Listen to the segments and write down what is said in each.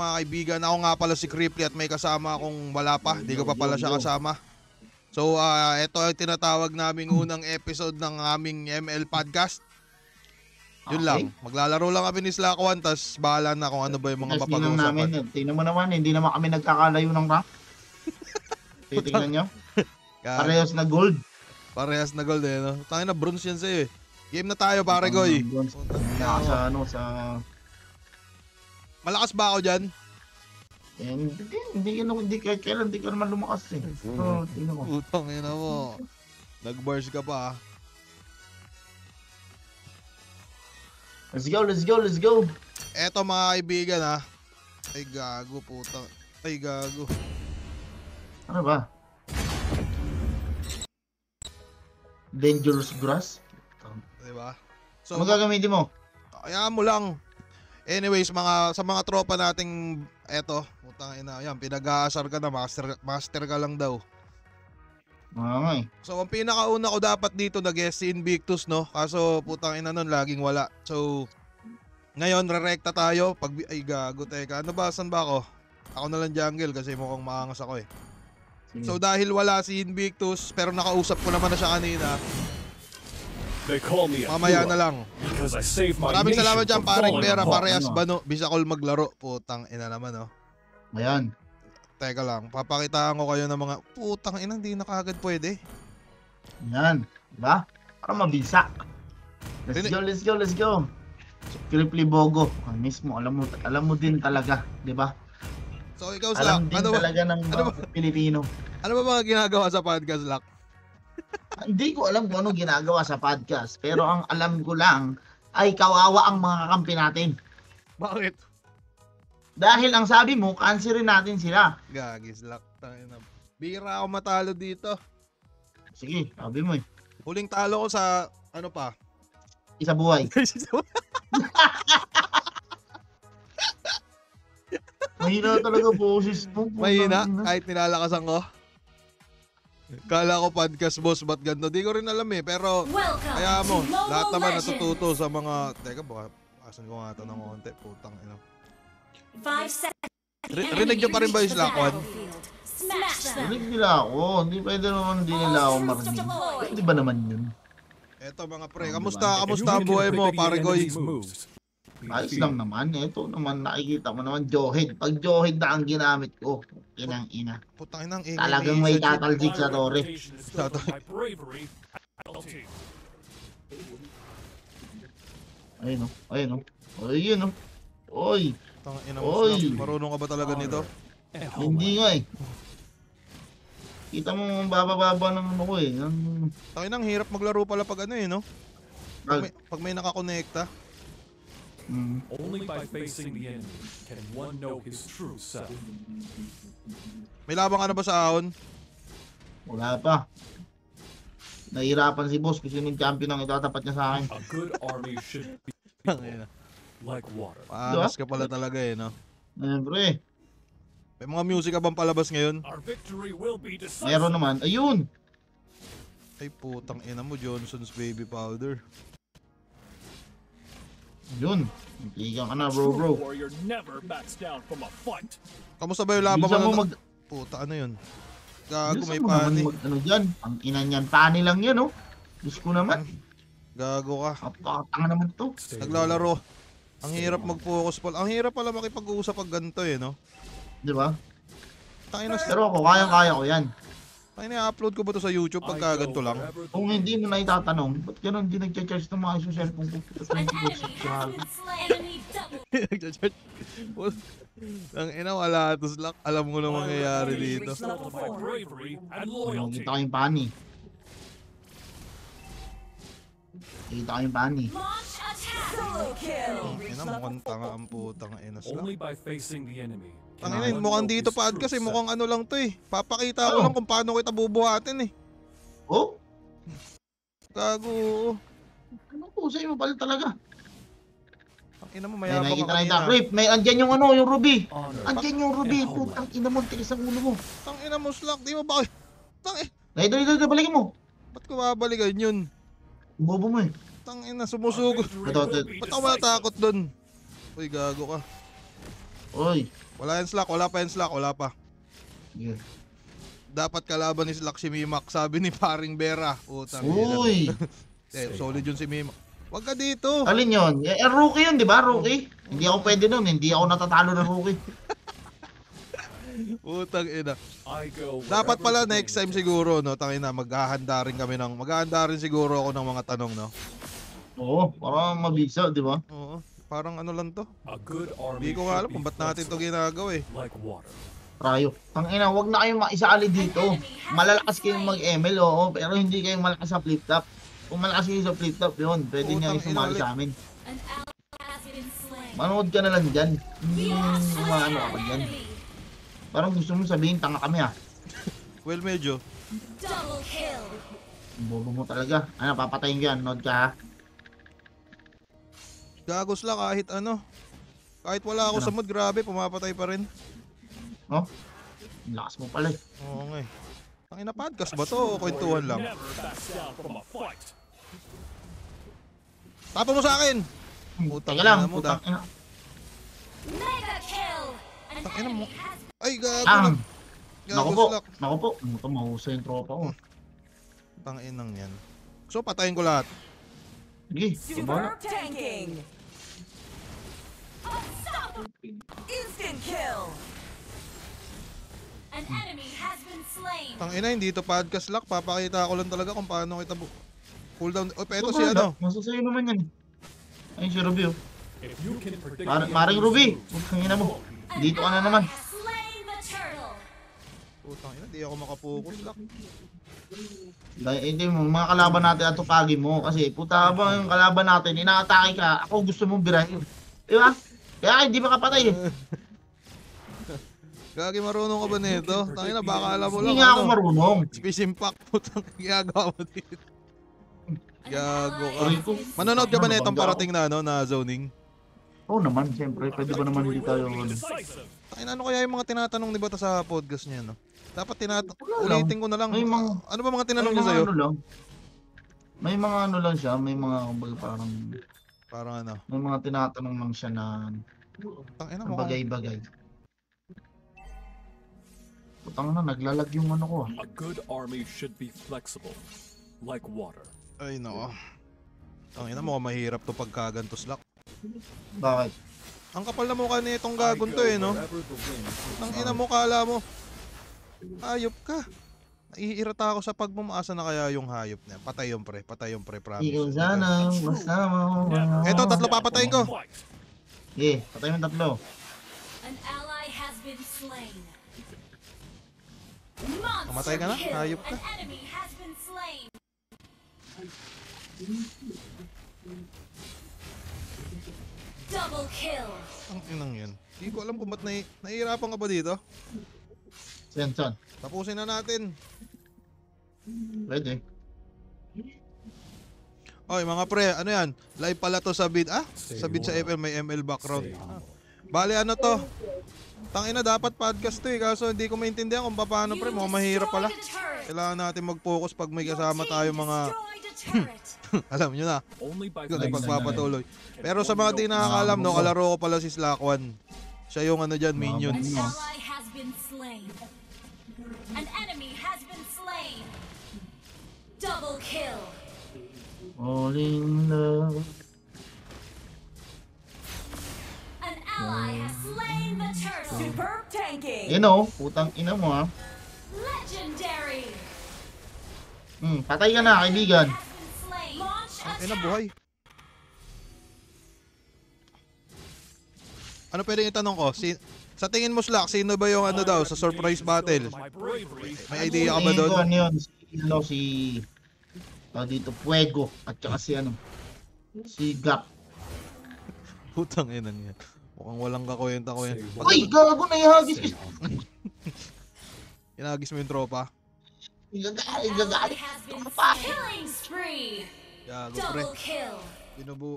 mga kaibigan? Ako nga pala si Cripply at may kasama akong wala pa. Di ko pa pala siya kasama. So, ito ay tinatawag naming unang episode ng aming ML podcast. Yun lang. Maglalaro lang kami ni Slack One, tas bahala na kung ano ba yung mga mapag-uusapan. Tingnan mo naman, hindi naman kami nagkakalayo ng rank. Titingnan nyo. Parehas na gold. Parehas na gold eh, no? Tayo na bronze yan sa'yo eh. Game na tayo, pare Goy. Malakas ba ako dyan? Hindi kailan di ka naman lumakas eh. So, tingnan mo. Utang, yun na mo. Nag-bars ka pa. Let's go. Eto mga kaibigan ha. Ay gago, putang. Ay gago. Ano ba? Dangerous grass? Diba? So, ano gagamitin mo? Kaya mo lang. Anyways, sa mga tropa nating eto, putang ina, yan, pinag-aasar ka na, master ka lang daw. Ay. So, ang pinakauna ko dapat dito nag-guest si Invictus, no? Kaso, putang ina nun, laging wala. So, ngayon, re-recta tayo. Ay, gago, teka. Ano ba? Saan ba ako? Ako na lang jungle kasi mukhang maangas ako eh. So, dahil wala si Invictus, pero nakausap ko naman na siya kanina. Mamaya na lang. Maraming salamat dyan, paring Pera, parehas Bano, Bisakol maglaro. Putang ina naman, oh. Ayan. Teka lang, papakitaan ko kayo ng mga putang ina, hindi na kagad pwede. Yan, diba? Para mabisa. Let's go. Cripply Bogo, mismo, alam mo din talaga, diba? So ikaw alam din talaga ng Pilipino. Ano ba mga ginagawa sa podcast, Lak? Hindi ko alam kung ano ginagawa sa podcast, pero ang alam ko lang ay kawawa ang mga kakampi natin. Bakit? Dahil ang sabi mo, cancerin natin sila. Gagis, Lak. Bira ako matalo dito. Sige, sabi mo eh. Huling talo ko sa, ano pa? Isa buhay. Mahina talaga boses mo. Mahina? Kahit nilalakasan ko? Kala ko podcast boss, ba't ganda? Di ko rin alam eh, pero kaya mo, lahat naman natututo sa mga, teka baka, asan ko nga ito ng konti, putang ina. 5 seconds. Rinig nyo pa rin ba yung Slack One? Rinig nila ako, hindi pwede naman hindi nila ako marinig. Hindi ba naman yun? Eto mga pre, kamusta ang buhay mo, pare Goy? Ayos lang naman. Ito naman nakikita mo naman Johead. Pag Johead na ang ginamit ko, inang ina. Putang inang ingay. Talagang may tataljik sa tore. Ayun o. Ayun o. Oy. Putang ina mo, marunong ka ba talaga nito? Hindi nga eh. Kita mo baba-baba ng ano ko eh. Tangin ang hirap maglaro pala pag ano eh, no? Pag may nakakonekta. Only by facing the enemy can one know his true self. May labang ka na ba sa ahon? Wala pa. Nahihirapan si boss kasi yung champion ang itatapat niya sa akin. A good army should be like water. Paangas ka pala talaga eh, no? Siyempre. May mga music ka bang palabas ngayon? Meron naman. Ayun! Ay putang ina mo, Johnson's Baby Powder. Yun. Igang ka na bro. Kamusta ba yung laban mo? Puta, ano yun? Gago, may pani. Ano dyan? Ang ina niyan. Pani lang yan, oh. Diyos ko naman. Gago ka. Kapakatanga naman to. Naglalaro. Ang hirap mag-focus pala. Ang hirap pala makipag-uusap pag ganito eh, no? Diba? Pero ako, kayang-kaya ko yan. I-upload ko ba to sa YouTube pagka ganito lang? Kung hindi mo na itatanong, ba't gano'n di nag-charge ng mga iso cellphone ko? Nag-charge? Ang ina, wala to Slack. Alam mo na mangyayari dito. Kita ko yung pani. Kita ko yung pani. Ang ina, mukhang tanga ang putang ina Slack. Only by facing the enemy. Ang ina, mukhang dito pa kasi mukhang ano lang to eh. Papakita ko lang kung paano kita bubuhatin eh. Oh? Gago. Ano po sa mo pala talaga? Ang ina mo, mayabang ka kanina. May andyan yung ano, yung ruby. Andyan yung ruby. Putang ina mo, tiis ang ulo mo. Tang ina mo Slack, di mo ba? Tang ina. Dali, balikin mo. Ba't ko babalikan yun? Bobo mo eh. Tang ina, sumusugot. Ba't ako matakot dun? Uy, gago ka. Uy. Wala yan Slack, wala pa yan Slack, wala pa. Yeah. Dapat kalaban ni Slack si Mimak, sabi ni paring Bera. Utang ina. Uy! Solid yun si Mimak. Wag ka dito. Alin yun? Rookie yun, di ba? Rookie? Hindi ako pwede nun. Hindi ako natatalo ng rookie. Utang ina. I go Dapat wherever pala the next wind time siguro, no, tangina, maghahanda rin siguro ako ng mga tanong, no. Oo, para mabisa, di ba? Oo, parang ano lang to. A good army Hindi ko nga alam should kung be ba't natin to flexible, ginagawa eh. like water. Rayo. Tangina, wag na kayong maisali dito. Malalakas kayong mag-ML, oo, pero hindi kayong malakas sa flip-top. Kung malakas kayo sa flip-top, yun, pwede niya Putang ina sumali ulit. sa amin. An ally has been slain. Manood ka na lang dyan. Hindi We have slain maano ka an dyan. enemy. Parang gusto mo sabihin, tanga kami ah. Well, medyo. Double kill. Bobo mo talaga. Ano, papatayin ka yan. Nod ka ha. Gagos lang kahit ano. Kahit wala ako Ano? sa mood, grabe, pumapatay pa rin. Oh? Ang lakas mo pala eh. Oo nga eh. Tangina, podcast ba to o kwentuhan lang? Never backs down from a fight. Tapon mo sa akin! Putang Teka lang. ina mo, Putang ina. Mega kill. An Tangina mo. enemy has Ay, gago Tang. na. Naku Gagos po. lang. Naku po. Ito, mahusay yung tropa ko. Tanginang yan. So, patayin ko lahat. Sige. Diba? Super tanking. Instant kill. an enemy has been slain. Tangina, hindi to podcast lock. Papakita ko lang talaga kung paano kita cooldown. O, eto si ano. Masasayo naman yan. Ay, si Ruby oh. If you can predict Maring the Ruby. enemy's Putang ina mo. An Dito ka na ally naman. has slain the turtle. Putang ina, di ako makapokus lock. Dahil hindi mo, mga kalaban natin at tupagi mo. Kasi puta ba yung kalaban natin, inaatake ka, ako gusto mong birahin. Di ba? Kaya hindi makapatay eh. Gagi, marunong ka ba nito? Tangina, baka alam mo lang. Hindi nga ako ano. marunong. Space Impact, putang ginagawa mo dito. An Gago ally ka. has been Manonood ka ba Ano, nitong bangga parating na ano, na zoning? Oo naman, siyempre. Pwede ba naman hindi tayo will be ano. decisive. Tangina, ano kaya yung mga tinatanong ni Bata sa podcast niya, no? Dapat lang. ulitin ko na lang. May mga- Ano ba mga tinanong May niya mga sa'yo? ano lang. May mga ano lang siya, may mga kumbaga parang Parang ano. may mga tinatanong lang siya na Tangina na mo. bagay-bagay. Putang na, naglalag yung ano ko ah. A good army should be flexible, like water. Ay, nako. Tangina mo, mahirap to pagkaganto slack. Bakit? Ang kapal na mukha ni itong gagon to eh, no? Wherever the wind blows. Tangina mo, kala mo. Hayop ka. Naiirita ako sa pagmamasa na kaya yung hayop niya. Patay yung pre, promise. Ikaw sana, masama mo. Eto, tatlo papatayin ko. Fight. Eh, patay mo yung tatlo. An ally has been slain. Monster Namatay ka na? kill. Hayop ka. An enemy has been slain. Double kill. Ang inang yan. Hindi ko alam kung ba't nahihirapan ka ba dito. Sen. Tapusin na natin. Pwede. Oy, mga pre, ano yan? Live pala to sa bid. Sa bid sa FL may ML background. Bale, ano to? Tangina, dapat podcast to eh. Kaso hindi ko maintindihan kung paano pre. Mukhang mahirap pala. Destroyed a turret. Kailangan natin mag-focus pag may kasama tayo mga... Destroyed a turret. Alam nyo na. Only by Ikaw na Nice, pagpapatuloy. Pero sa mga di nakakalam, no, kalaro ko pala si Slackwan. Siya yung ano dyan, minion. An ally has been slain. An enemy has been slain. Double kill. All in love. An ally has slain the turtle. Superb tanking. You know, putang ina mo ah. Legendary. Patay ka na, kaibigan. Has been slain. Launch Ay na attack. buhay. Ano pwedeng itanong ko? Sa tingin mo Slack, sino ba yung ano daw sa surprise battle? My bravery. May idea ka ba doon? Ano yun? Si dito, Fuego. At saka si ano. Si Gap. Putang ina niya. Mukhang walang kakwenta ko yan. Uy, gago na ihagis. Inagis mo yung tropa. Igagalit, Ally igagalit. has been Pa. killing spree. Gago pre. Double kill. Binubu.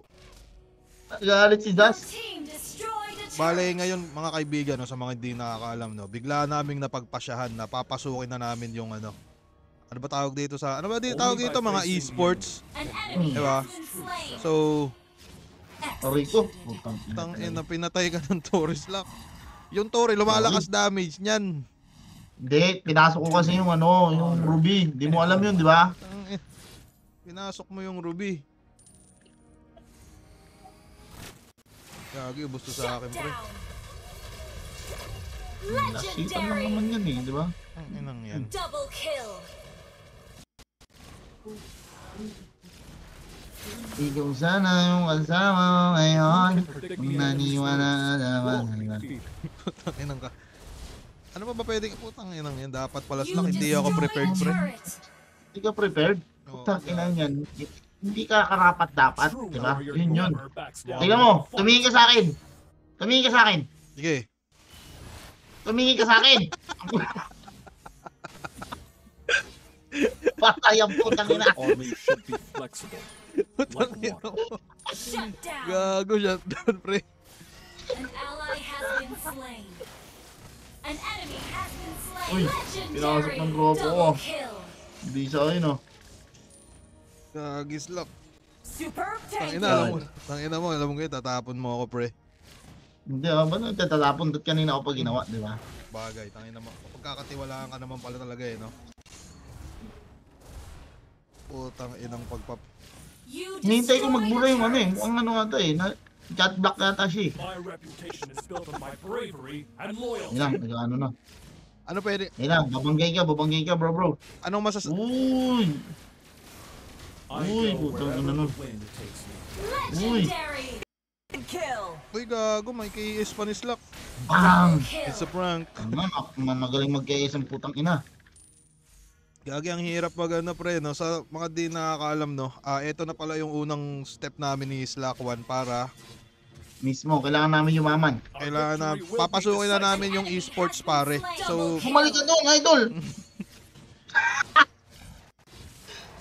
Igagalit si Your Das. team destroyed a Bale turret. ngayon mga kaibigan, no, sa mga hindi nakakaalam, no, bigla naming napagpasyahan na papasukin na namin yung ano. Ano ba tawag dito sa... Ano ba dito tawag dito? Mga esports. An enemy Diba? has been slain. So, Rico. Putang ina. tang ina, pinatay ka ng tourist lock. Yung Tori, lumalakas damage niyan. Hindi, pinasok ko kasi yung ano, yung Ruby. Di mo alam yun, di ba? Pinasok mo yung Ruby. Gagi, ubos to sa akin, pre. Nasitan lang Legendary. naman yan eh, di ba? Ang inang yan. Double kill. Ikaw sana yung kasama mo ngayon. Predict Kung the enemy's naniwala moves. naman. Won't be defeated. Putang inang ka. Ano pa ba pwedeng putang inang yan? Dapat pala You lang hindi ako destroyed prepared, a pre. turret. Hindi ka prepared? Oo, Putang ina yan. Hindi ka karapat dapat, True di ba? warrior Yun yun. never backs down. Tingnan mo, tumingin ka sa akin. Tumingin ka sa akin. Sige. Tumingin ka sa akin. Patay ang putang ina. Army should be flexible. Putang Like ina water. mo. Shut down. Gago, shutdown, pre. An ally has been slain. An enemy has been slain. Uy, pinasok Legendary. ng grupo ko. Double kill. Hindi sa akin oh. Gagislap. Superb Tangina, tanking. alam mo kayo, tatapon mo ako, pre. Hindi ah, ba't nagtatalapon? Doon kanina ako pa ginawa, di ba? Bagay, tangina mo. Pagkakatiwalaan ka naman pala talaga eh, no? Putang inang pagpap. You Hinihintay ko destroyed magbura a yung ano eh. turret. Mukhang ano ata eh. Chat block yata siya eh. My reputation is built on my bravery and loyalty. Yan lang, nag-ano na. Ano pwede? Yan lang, babanggay ka bro. Anong masas... Uy! I Uy, go putang wherever ina nun. the wind takes me. Legendary. Kill. Uy, gago, may kay Spanish lock. Bang! Kill. It's a prank. Ano, magaling mag-KS ang putang ina. Gagi, ang hirap mag ano, pre, no? Sa mga di nakakaalam, no? Ito na pala yung unang step namin ni Slack 1 para Mismo, kailangan namin yumaman. Our kailangan na victory will be papasukin na decisive. namin yung esports, pare. So, Bumalik ka doon, idol!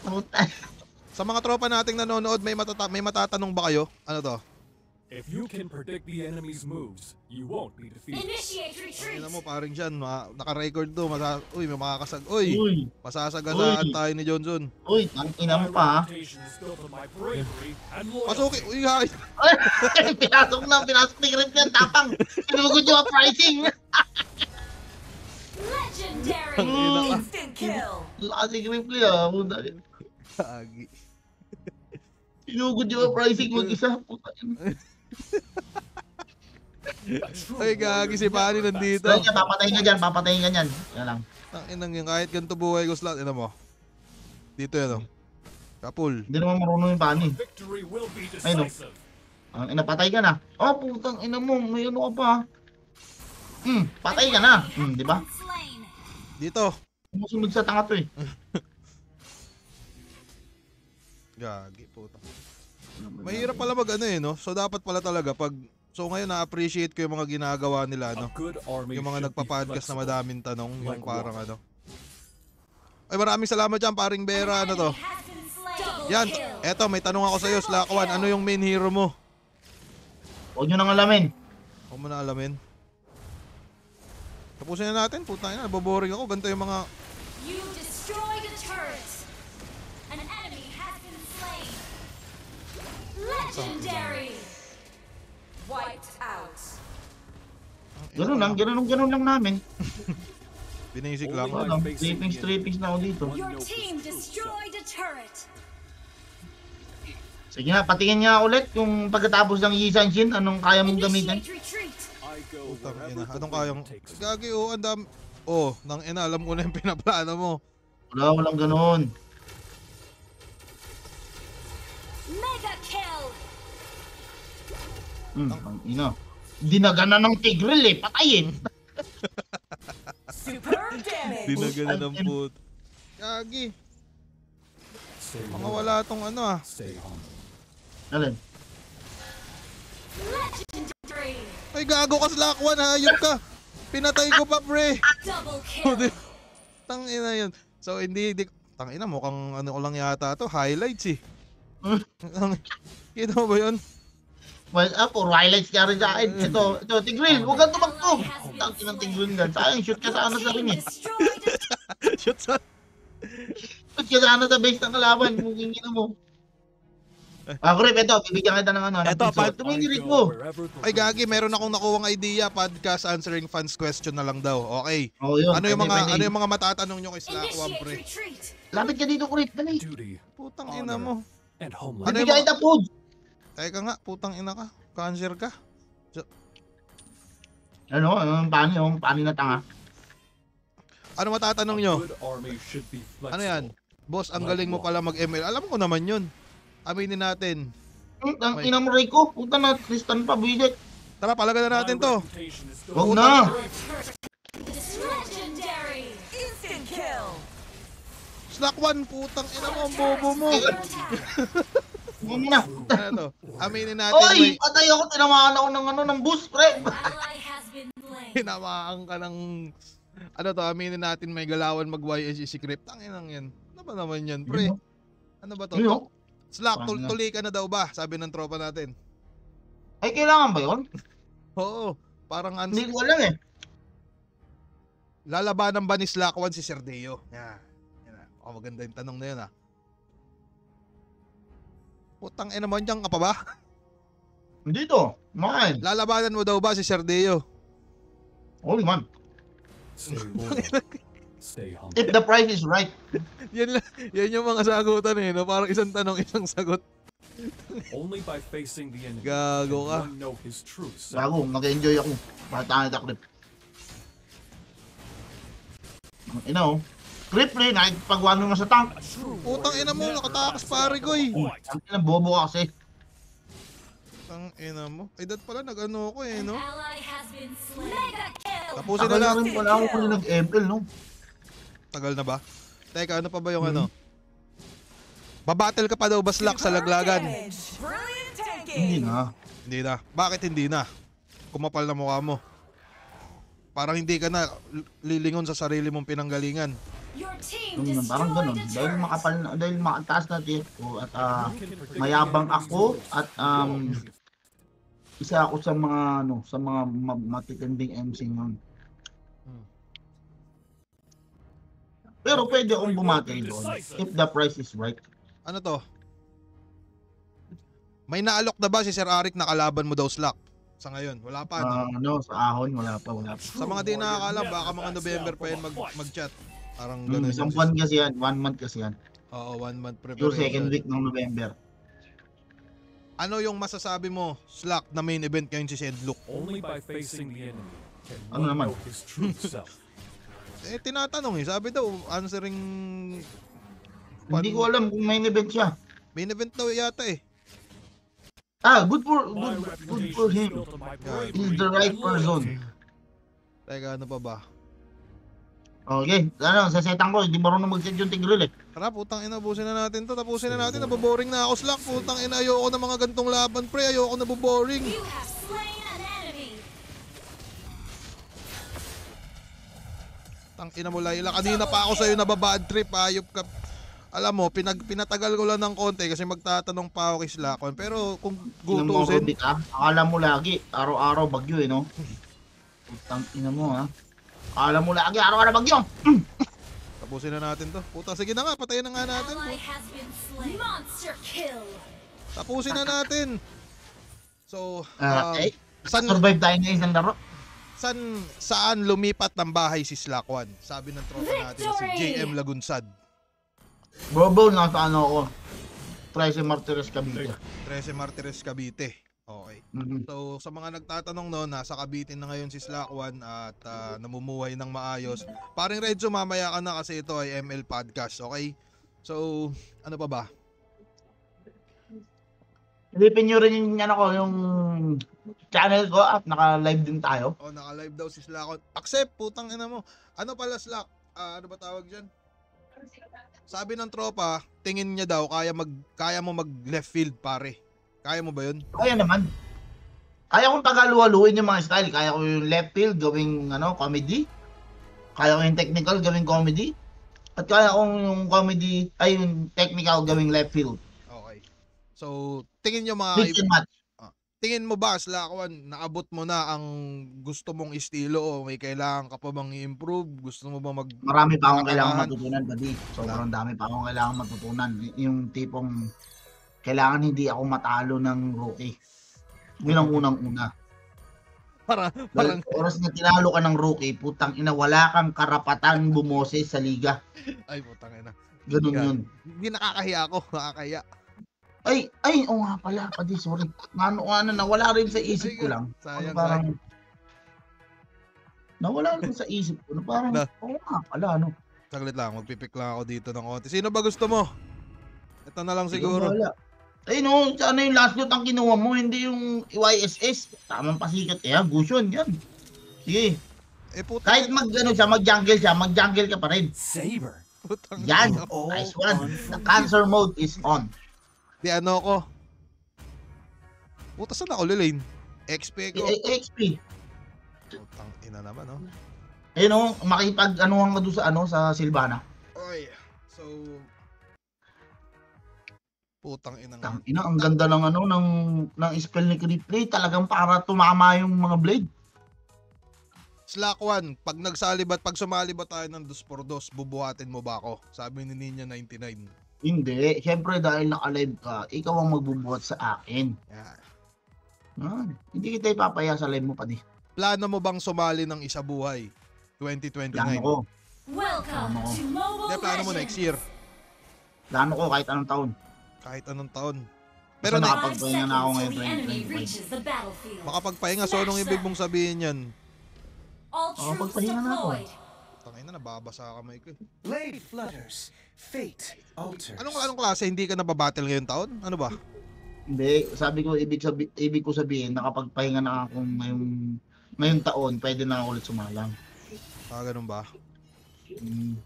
Puta. sa mga tropa nating nanonood, may matatanong ba kayo? Ano to? If you can predict the enemy's moves, you won't be defeated. Initiate retreat. Tingnan mo, parang dyan, naka-record to. Uy, may makakasag. Uy, Uy! masasagasaan Uy. tayo ni Johnson. Uy, ang ina My mo pa ha. reputation is built on my bravery and loyalty. Pasukin. Uy, hay. Ay, pinasok ni Grip yan, tapang. Pinugod yung pricing. Legendary. Instant kill. Lakas si Grip ah. Puta. Gagi. Pinugod yung pricing mag-isa. Puta. A true Ay, gagi, si Pani warrior never nandito. backs Dahil niya, papatayin ka dyan. Yan lang. Ang inang yan, kahit ganito buhay ko slot. Ina mo. Dito yan, oh. Kapul. Hindi naman marunong yung pani. down. Victory will be Ay, no. decisive. Ang inapatay ka na. Oh, putang ina mo. May ano ka pa. Patay ka na. Di ba? Slain. Dito. Sumusunod sa tanga to eh. Gagi, puta. Mahirap pala mag ano eh, no? So dapat pala talaga pag... So ngayon na-appreciate ko yung mga ginagawa nila, A no? good army Yung mga should be nagpa-podcast na flexible. madaming tanong, yung Like parang water. ano. Ay, maraming salamat dyan, paring Bera, ano to? Enemy has been slain. Double Yan, kill. eto, may tanong ako sa'yo, Slack1, ano yung main hero mo? Huwag nyo nang alamin. Huwag mo na alamin. Tapusin na natin, puta na, naboboring ako, ganito yung mga... You destroyed a turret. An enemy has been slain. Legendary. Wiped out. Ganun lang namin. Binasig Only lang. by Ano, facing the strippings na ako dito. enemy, Your one knows team his true self. destroyed a turret. Sige nga, patingin nga ulit yung pagkatapos ng Yisan Shin, anong kaya mong gamitin. Initiate retreat. I go Putang wherever ina, the anong wind kayang... takes me. Gagi, oh, andam... Oh, nang ina, alam ko na yung pinaplano mo. Walang ganun. Mega kill. Ang ina. Dinagana ng Tigril eh, patayin. Superb damage. Dinagana ng put. Gagi, Stay mga low. wala tong ano ah. Stay humble. Alin? Legendary. Ay, gago ka, Slack1, hayop ka. Pinatay ko pa, pre. Double kill. Tang ina yun. So, tang ina, mukhang ano ko lang yata to, highlights eh. Kita mo ba yun? Well, puro highlights ka rin sa akin. Ito, Tigril, huwag kang tumakbo. Tangin ng Tigril nga. Sayang, shoot ka sana sa ring eh. Destroyed a Shoot sa... Shoot ka sana sa base ng kalaban. Kung hindi mo. Grip, ito, bibigyan kita ng ano. Eto, Tumingin mo. Wherever the Ay gagi, meron akong nakuhang idea, podcast answering fans question na lang daw. Okay. Oh, yun. Ano yung Pwede. mga matatanong nyo kay Slack One, Initiate pre? retreat. Lapit ka dito, Grip. Dali. duty Putang ina mo. and Ano homeland. yung Bibigyan kita food. Teka nga, putang ina ka. Cancer ka. Ano, yung pani na tanga. Ano matatanong A nyo? good army should be flexible. Ano yan? Boss, ang galing mo pala mag-ML. Alam ko naman yun. Aminin natin. Ang ina mo, Rico. Puta na, Tristan pa, bisit. Tara, palagan na natin to. Huwag na. Legendary. Instant kill. Slack One, putang ina mo, ang bobo mo. Huwag mo na. Ano to? Aminin natin, Oy, may patay ako. Tinamaan ako ng boost, pre. Ally has been slain. hinamaan ka ng... Ano to, aminin natin may galawan mag-YSG script. Tanginang yan. Ano ba naman yan, pre? Ano ba to? Ano? Slack, Parang- tuloy ka na daw ba? Sabi ng tropa natin. Ay, kailangan ba yun? Oo, parang Hindi ko alam eh. lalabanan ba ni Slack One si Serdeo? Yan. Yan na. Oh, maganda yung tanong na yun, ah. Putang ina mo, dyan ka pa ba? Dito, makain. Lalabanan mo daw ba si Serdeo? Holy man. Stay loyal. Stay humble. If the price is right. Yan yung mga sagutan eh, no? Parang isang tanong, isang sagot. Only by facing the enemy Gago ka. can one know his true self. Bago, nag-enjoy ako. Bakit tayo taklip? Ina oh. Grip rin, nakikipagwano mo sa tank. Putang ina mo, nakatakas pare ko eh. Ang ina, bobo ka kasi. Putang ina mo. Ay, dat pala, nag-ano ko eh, no? Ally has been slain. Mega kill. Tapusin Ako na na lang. rin pala ako kung nag-ML, no? Tagal na ba? Teka, ano pa ba yung ano? Babattle ka pa daw ba Slack sa laglagan? Damage. Brilliant tanking. Hindi na. Hindi na. Bakit hindi na? Kumapal na mukha mo. Parang hindi ka na lilingon sa sarili mong pinanggalingan. Your team Parang ganun. destroyed a Dahil turret. makapal na, dahil makataas na tier ko at mayabang ako at isa ako sa mga ano, sa mga matitinding MC ngayon. Pero pwede akong bumatay doon if the price is right. Ano to? May naalok na ba si Sir Arik na kalaban mo daw Slack? Sa ngayon, wala pa, no? Sa ahon, wala pa. Sa mga di nakakalam, baka mga November pa yan mag-chat. Parang ganun. Isang yun. buwan kasi yan, 1 month kasi yan. Oo, 1 month Your preparation. second week ng November. Ano yung masasabi mo, Slack, na main event ngayon si Sendlook? Only by facing the enemy can Ano one naman? know his true self. Eh, tinatanong eh. Sabi daw, answering... Hindi ko alam kung main event siya. Main event daw yata eh. Good for My him. reputation is built on my bravery He's the right and person. loyalty. Teka, ano pa ba? Okay, sasetan ko, hindi marunong mag-set yung Tigreal eh. Tara, putang ina, busin na natin to. Tapusin na natin. Naboboring na ako, Slack. Putang ina, ayoko na mga gantong laban, pre. Ayoko na boboring. You have slain an enemy. Tang ina mo, Laila. Kanina pa ako sa'yo nababad trip. Ayop ka. Alam mo, pinatagal ko lang ng konti kasi magtatanong pa ako kay Slack. Pero kung gutusin, Ka, akala mo lagi, araw-araw bagyo eh, no? Putang ina mo ha. Akala mo lagi, araw-araw bagyo. tapusin na natin to. Puta, sige na nga, patayin na nga natin. Ally has been slain. Monster kill. Tapusin na natin. So, Saan san, survive tayo ng isang laro? saan lumipat ng bahay si Slack One? Sabi ng tropa natin na si Victory! JM Lagunsad. Bobo, nasa ano ako. 13 Martires Cavite. 13 Martires Cavite. Okay. Mhm. So, sa mga nagtatanong no, nasa Cavite na ngayon si Slack One at namumuhay ng maayos. Paring Redzo, mamaya ka na kasi ito ay ML Podcast, okay? So, ano pa ba? Silipin nyo rin yung, ano ko, yung channel ko at naka-live din tayo. Oh, naka-live daw si Slack One. Accept, putang ina mo. Ano pala Slack? Ano ba tawag dyan? Sabi ng tropa, tingin niya daw kaya mo mag left field pare. Kaya mo ba 'yun? Kaya naman. Kaya kong tagaluwaluin yung mga style. Kaya ko yung left field gawing comedy. Kaya ko yung technical gawing comedy. At kaya kong yung comedy, ay yung technical gawing left field. Okay. So, tingin niyo Mix and match. tingin mo ba Slack One, naabot mo na ang gusto mong estilo o may kailangan ka pa bang i-improve? Gusto mo ba Marami pa akong kailangan Nakakabahan. matutunan, buddy. Sobrang dami pa akong kailangan matutunan. Yung tipong kailangan hindi ako matalo ng rookie. Yun ang unang-una. Parang Dahil oras na tinalo ka ng rookie, putang ina, wala kang karapatan bumoses sa liga. ay putang ina. Ganun Yan. yun. Hindi nakakahiya ako, nakakahiya. Ay, oo nga pala, padi, sorry. Nawala rin sa isip ko lang. Sayang, Parang, nawala rin sa isip ko. Parang, Na. oo nga pala, ano. Saglit lang, magpipik lang ako dito ng konti. Sino ba gusto mo? Ito na lang siguro. Wala. Ay no, sana yung last loot ang kinuha mo, hindi yung YSS. Tamang pasikat. Gusion, yan. Sige. Puta. Kahit mag-jungle siya, mag-jungle ka pa rin. Saber. Putang Yan. ina. Nice one. The cancer mode is on. Di ano ko. Puta, saan ako lilane? XP ko. XP. Putang ina naman, oh. Ayun o, makipag-anuhan ka doon sa, sa Silvana. Oy. So, putang ina nga. Ang ang ganda ng ng spell ni Criplay, talagang para tumama yung mga blade. Slack 1, pag sumali ba tayo ng 2x2, bubuhatin mo ba ako? Sabi ni Ninja 99. Hindi, syempre dahil naka-live ka, ikaw ang magbubuhat sa akin. Yan. Hindi kita ipapaya sa live mo pa di. Plano mo bang sumali ng isa buhay? 2029. Plano ko. Welcome to Mobile Hindi, plano mo next year. Plano ko kahit anong taon. Kahit anong taon. Pero Pero nakapagpahinga na ako ngayon the enemy 2025. reaches the battlefield. makapagpahinga, so anong ibig mong sabihin yan? All troops pagpahinga na ako. deployed. Tangina, nababasa kamay ko. Blade flutters, fate alters. Anong klase? Hindi ka nababattle ngayon taon? Ano ba? Hindi, sabi ko ibig ko sabihin nakapagpahinga na ako ngayong taon, pwede na ako ulit sumalang. Ganun ba? Mm.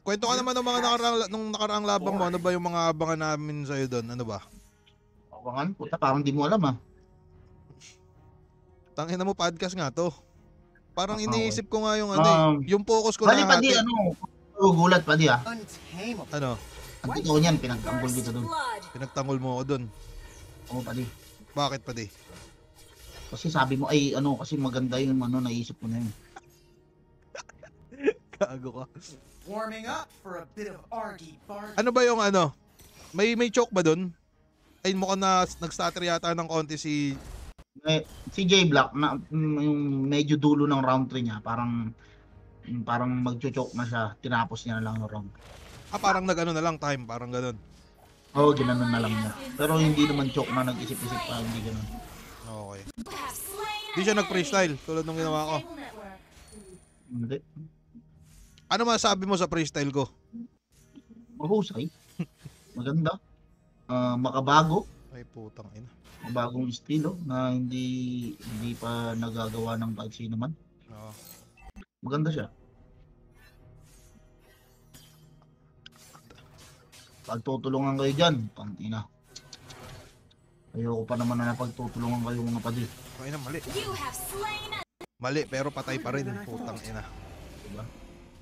Kwento ka naman ng mga nakaraang labang mo. Ano ba yung mga abangan namin sa'yo doon? Ano ba? Abangan, puta, parang di mo alam ah. Tangina mo, podcast nga to. Parang Okay. iniisip ko nga yung yung focus ko Bali na pa di, gulat pa di ah. Untamable. ano, Ang totoo niyan, pinagtanggol dito First doon. blood. pinagtanggol mo ako doon. Oo pa di. Bakit pa di? Kasi sabi mo, kasi maganda yung naisip ko na yun. Gago ka. Warming up for a bit of argy-bargy. Ano ba yung may choke ba doon? Ay mukhang nag-stutter yata ng konti si Si J Black, yung medyo dulo ng round 3 niya, parang magcho-choke na siya, tinapos niya na lang yung round. parang nag-ano na lang time, parang ganun. Oo, ginanon na lang niya. Pero hindi naman choke na nag-isip-isip pa, hindi ganun. Okay. You have slain Di siya an nag-freestyle tulad nung ginawa ko. Cable network. Hindi. Ano masabi mo sa freestyle ko? Mahusay. Maganda. Makabago. Ay putang ina. Bagong estilo na hindi pa nagagawa ng kahit sino man. Oo. Maganda siya. Pagtutulungan kayo dyan, pangina. Ayoko pa naman na pagtutulungan kayo mga padi. Ay na, mali. You have slain an Mali, pero patay pa rin. Putang ina. Diba?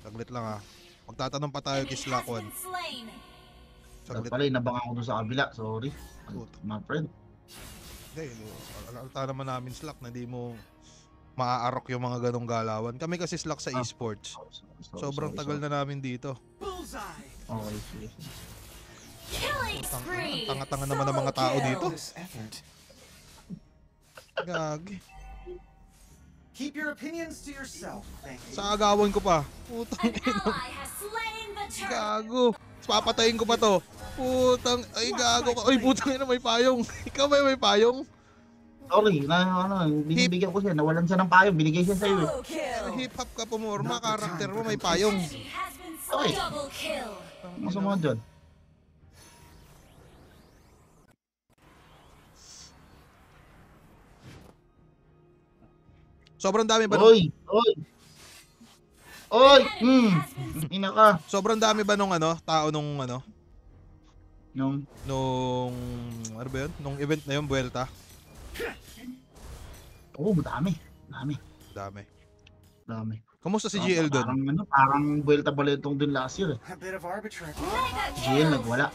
Saglit lang Magtatanong pa tayo enemy kay has Slack 1. been slain. Saglit. Pala, nabang ako doon sa kabila. Sorry. My friend. Hindi, alta naman namin Slack na hindi mo maaarok yung mga ganong galawan. Kami kasi Slack sa esports. Sobrang tagal na namin dito. Bullseye. Okay, sige. Killing spree. Ang tanga-tanga naman ng mga tao Solo dito. This effort. Gagi. Keep your opinions to yourself, thank you. Sa agawan ko pa. Putang An ally has slain the turret. gago. Papatayin ko pa to. Putang, ay gago ka. Ay putang ina, may payong. Ikaw ba may payong? Sorry, binibigyan ko siya. Nawalan siya ng payong. Binigay siya sa'yo. Solo kill. Hip-hop ka pumorma, karakter mo may payong. Enemy has been Okay. double kill. Masama dyan. Sobrang dami ba Oy! Has been Ina ka. Sobrang dami ba nung tao nung Nung, ano ba yun? Nung event na yun, Vuelta? dami. Dami. Kamusta si GL doon? Parang Vuelta Baletong din last year. A bit of arbitrary. mega GL kill. nagwala.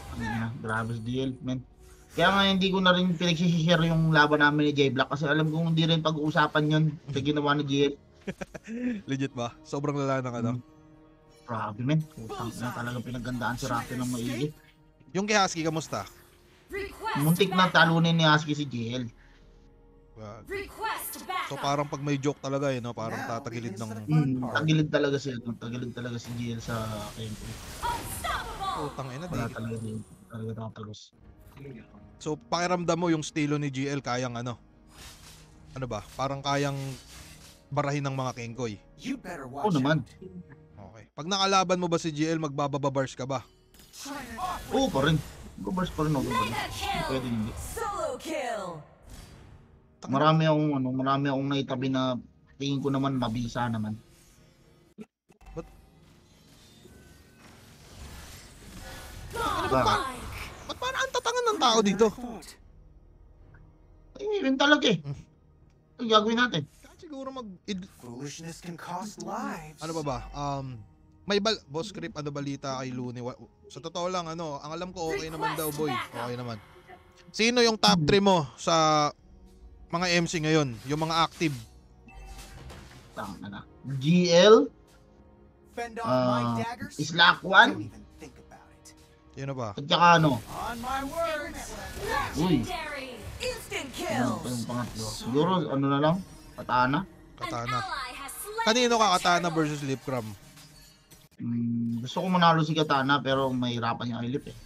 Grabe si GL, man. Kaya nga hindi ko na rin pinagsishare yung laban namin ni J Black kasi alam kong hindi rin pag-uusapan yun sa ginawa ni GL. Legit ba? Sobrang lala ng Grabe, man. Utang na talagang pinagandaan si Rafi ng maigi. Yung kay Husky, kamusta? Request Muntik na backup. talunin ni Husky si JL. Wag. Request So backup. parang pag may joke talaga no, parang tatagilid ng Tagilid talaga siya. Tagilid talaga si JL sa tempo. Unstoppable. putang ina Wala di. talaga din. Talaga nakatagos. So pakiramdam mo yung estilo ni GL kayang ano ba? Parang kayang barahin ng mga Kengkoy. You better watch Oo naman. out. Okay. Pag nakalaban mo ba si GL, magbababars ka ba? Oo pa rin. Gobers pa rin ako. Mega Pwede kill. hindi. Solo kill. Marami akong naitabi na tingin ko naman mabisa naman. Bakit? Ba't parang ang tatangan ng tao dito? Ay, yun talaga eh. Ay, gagawin natin. Siguro Foolishness can cost lives. ano ba? Boss Creep, ano balita kay Looney? Sa totoo lang, ang alam ko okay naman daw, boy. Okay naman. Sino yung top 3 mo sa mga MC ngayon? Yung mga active? Tama na. GL, Fend off my Ah, daggers? Slack Don't 1, even think about it. Sino ba? at saka ano, On my words. uy, Legendary. Instant ano kills. pa yung pangatlo? Siguro, ano na lang, Katana. An Katana. ally has slain Kanino ka the Katana turtle. versus Lipcram? Gusto ko manalo si Katana pero mahirapan niya kay Lip eh.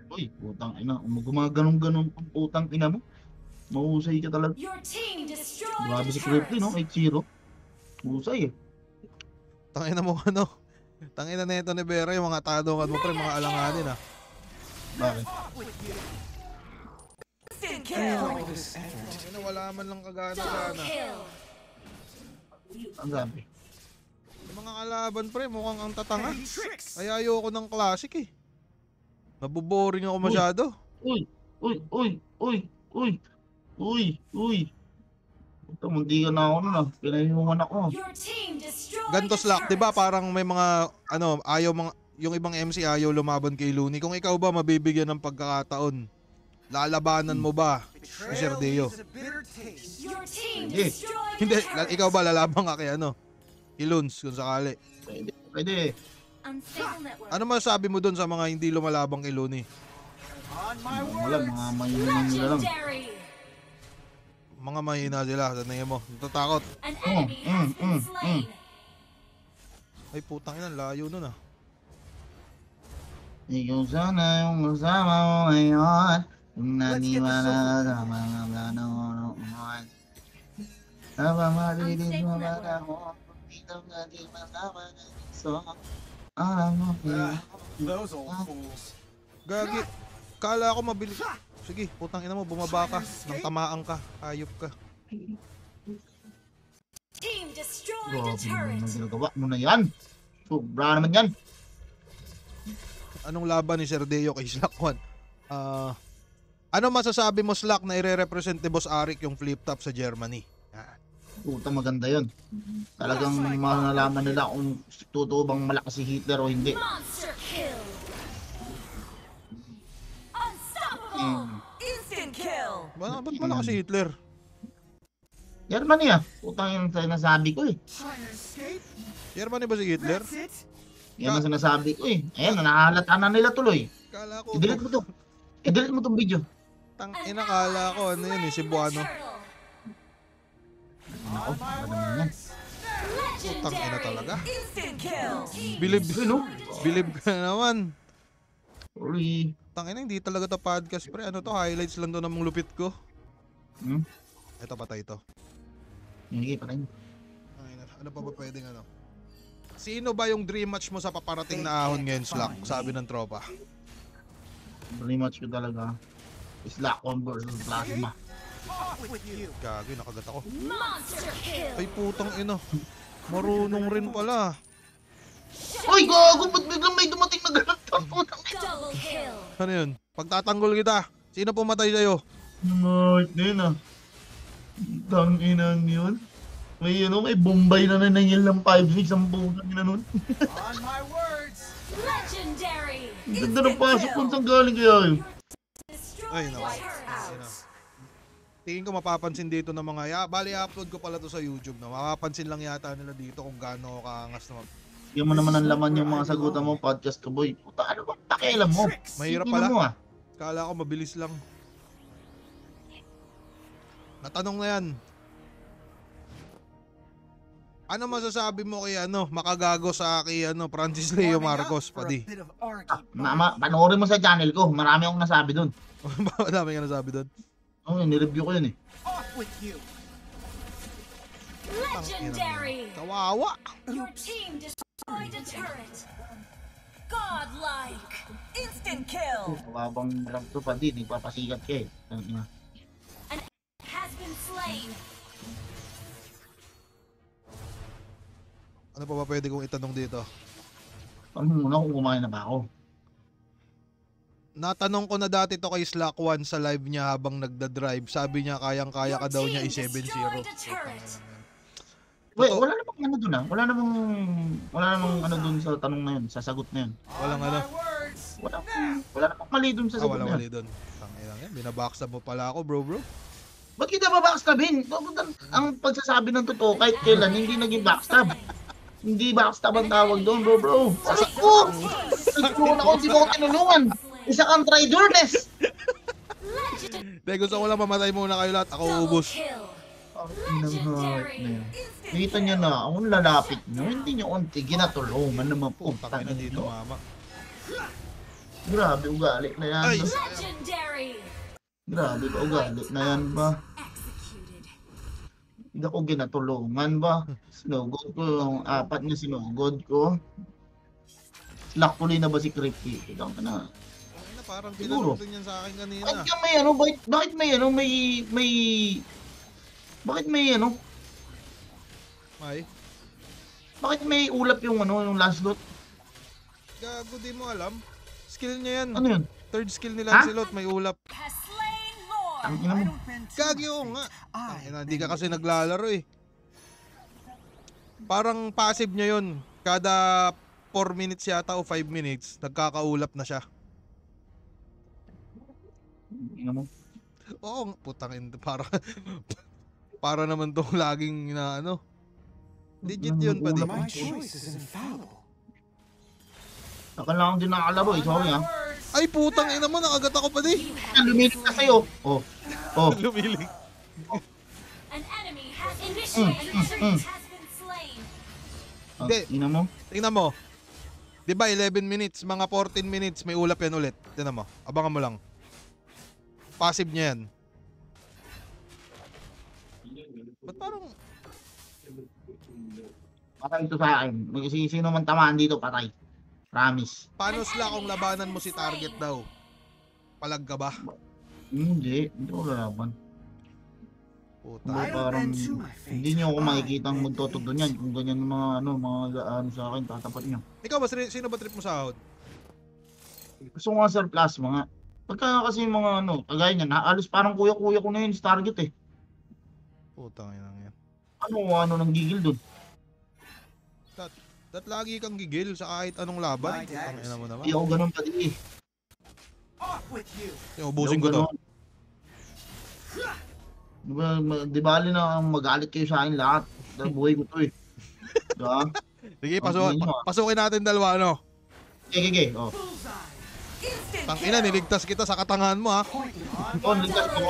Uy, putang ina, gumaganong-ganon ang putang ina mo. Mahusay ka talaga. Your team destroyed Grabe a si Creepy, turret. no? 8-0. Mahusay eh. Tangina mo Tangina nito ni Vera yung mga tanungan mo pre, mga alanganin ah. Bakit? Instant kill. Tangina wala man lang kagana Double sana. kill. Ang gabi. Yung mga kalaban pre, mukhang ang tatanga. Tricks. Kaya ayoko ng classic eh. Naboboring ako masyado. Uy! Uy! Uy! Uy! Uy! Uy! Uy! Ito, munti ka na ako nun ah. Pinayungan ako. Your team destroyed Ganto a slack, 'di ba? turret. Parang may mga ayaw yung ibang MC ayaw lumaban kay Looney. Kung ikaw ba mabibigyan ng pagkakataon, lalabanan mo ba? Sir Betrayal Deo. leaves a bitter taste. Your team Hindi. destroyed Hindi, a turret. ikaw ba lalaban ka kay Ilons kung sakali. Pwede. Pwede. Unstable network. Ano masasabi mo doon sa mga hindi lumalabang kay Looney? On my Wala, words. mga mayunang nila lang. Legendary. Mga mahina sila, sa tingin mo. Natatakot. An enemy has been slain. Ay putang ina, layo nun ah. Ikaw sana yung kasama mo ngayon. Kung Let's get this naniwala over sa mga ganoon. Habang malilit mo ba ako? Dito na di malaman ang iso. Alam mo Those old fools. Gagi. Kala ko mabilis. Sige, putang ina mo, bumaba ka. Nang tamaan ka, ayop ka. Team destroyed a Grabe naman turret. ang ginagawa mo na yan. Sobra naman yan. Anong laban ni Sir Deo kay Slack 1? Ano masasabi mo Slack na ire-represent ni Boss Arik yung flip top sa Germany? Puta maganda yun. Talagang malalaman nila kung totoo bang malakas si Hitler o hindi. Monster kill. Unstoppable. Instant kill. Ba't malakas si Hitler? Germany ah. Putang yung sinasabi ko eh. Trying to escape? Germany ba si Hitler? That's it? Yan ang sinasabi ko eh. Ayan, nahalata na nila tuloy. Kala ko, I-delete mo to. I-delete mo tong video. tang ina kala ko, ano yun eh, Cebuano. Ako, On my ano naman yan. words. Tang ina talaga. Instant kill. Bilib ka naman. Sorry. Tang ina, hindi talaga to podcast pre. Ano to, highlights lang to ng lupit ko. Hmm? Ito, patay to. Hindi, patay mo. Ay, ano pa ba pwedeng ano? Sino ba yung dream match mo sa paparating na ahon ngayon, Slack? Sabi ng tropa. Rematch ko talaga. Slack on versus Plasma. Off with you. Gagi, nakagat ako. Monster kill. Ay, putang ina. Marunong rin pala. Uy, gago! Ba't biglang may dumating na ganun to? Putang ina. Double kill. Ano yun? Pagtatanggol kita, sino pumatay sa'yo? Night din ah. Tanginang yun. May may Bombay na nanangil ng 5-6 ang putang ina nun. On my words. Legendary. Ang ganda ng pasok kung saan galing kaya yun. Destroyed Ay, a naku. turret. tingin ko mapapansin dito ng mga bali upload ko pala to sa YouTube na mapapansin lang yata nila dito kung gaano ako kaangas na Bigyan mo naman ng laman yung mga sagutan mo, podcast ko, boy. Puta, ano bang pakialam mo? Mahirap Tingnan pala. mo, ah. Kala ko mabilis lang. Natanong na yan. Ano masasabi mo kay makagago sa kay Francis Leo Marcos, padi? Panoorin mo sa channel ko. Marami akong nasabi doon. Madami ka nasabi doon. Oh, ni-review ko yun eh. Off with you. Legendary! Kawawa. Your team destroyed a turret. Godlike! Instant kill. Mababang lang to pa din. Nagpapasikat ka eh. Has been slain. Ano pa ba pwede kong itanong dito? Ano muna kung kumain na ba ako? Natanong ko na dati to kay Slack 1 sa live niya habang nagda-drive. Sabi niya kayang-kaya ka daw niya i-7-0. destroyed a turret. Wait, wala namang ano dun ah. Wala namang ano dun sa tanong na yun, sa sagot na yun. Walang ano. Wala namang mali dun sa sagot Wala na mali yun. doon. Tangina yan. Binabackstab mo pala ako, bro. Ba't kita ba backstabin? Ang pagsasabi ng totoo kahit kailan hindi naging backstab. Hindi backstab ang tawag doon, bro. Sakit ko! Nagtulungan ako, hindi mo ako tinulungan. Isa kang traidorness! Hindi, gusto ko lang mamatay muna kayo lahat. Ako Double ubos. kill. Legendary. Nakita niyo na, ang lalapit niyo, hindi niyo konti ginatulungan naman po. Takay na dito, mama. Grabe ugali na yan. Ay! Legendary! Grabe ba ugali na yan ba? Executed. Hindi ako ginatulungan ba? Sinugod ko yung apat na sinugod ko. Slack tuloy na ba si Creepy? Ikaw ka na. Ay na, parang Siguro. tinanong din yan sa akin kanina. Bakit ka may bakit may bakit may ulap yung yung last lot? Gago, di mo alam. Skill niya yan. Ano yun? Third skill nila Ha? si Lot, may ulap. Has slain Lord. Ang ina mo. Gagyo nga. Tangina, hindi ka kasi naglalaro eh. Parang passive niya yun. Kada 4 minutes yata o 5 minutes, nagkakaulap na siya. Ina mo. Oo, putang ina, para naman tong laging na Legit yun pa din. Ulap. My choice is infallible. Saka lang din nakalaro eh. Sorry ah. Ay, putang ina mo, nakagat ako pa din. Lumilit na sa'yo. Oh. Lumilig. An enemy has initiated. Has been slain. Hindi. Ina mo. Tingnan mo. 'Di ba 11 minutes, mga 14 minutes may ulap yan ulit. Tingnan mo. Abangan mo lang. Passive niya yan. Ba't parang Patay ito sa akin. Sino man tamaan dito, patay. Promise. paano sila kung labanan mo si target daw? Palag ka ba? Hindi ko lalaban. Puta. Ba, parang hindi niyo ako makikita ang magtotodo niyan kung ganyan mga sa akin tatapat niyo. Ikaw ba, sino ba trip mo sa ahod? Gusto ko nga surplus mga pagka kasi mga kagaya niyan, halos parang kuya-kuya ko na yun sa target eh. Putang ina yan. Ano nang gigil doon? Dat lagi kang gigil sa kahit anong laban. Putang ina mo naman. Hindi ako ganun pa din eh. Off with you. Ubusin ko to. Di bali na magalit kayo sa akin lahat. Dahil buhay ko to eh. Diba? Sige, Ang pasukin natin dalawa, Sige. Oh. Instant Tangina, niligtas kita sa katangahan mo, ha? Ligtas ko.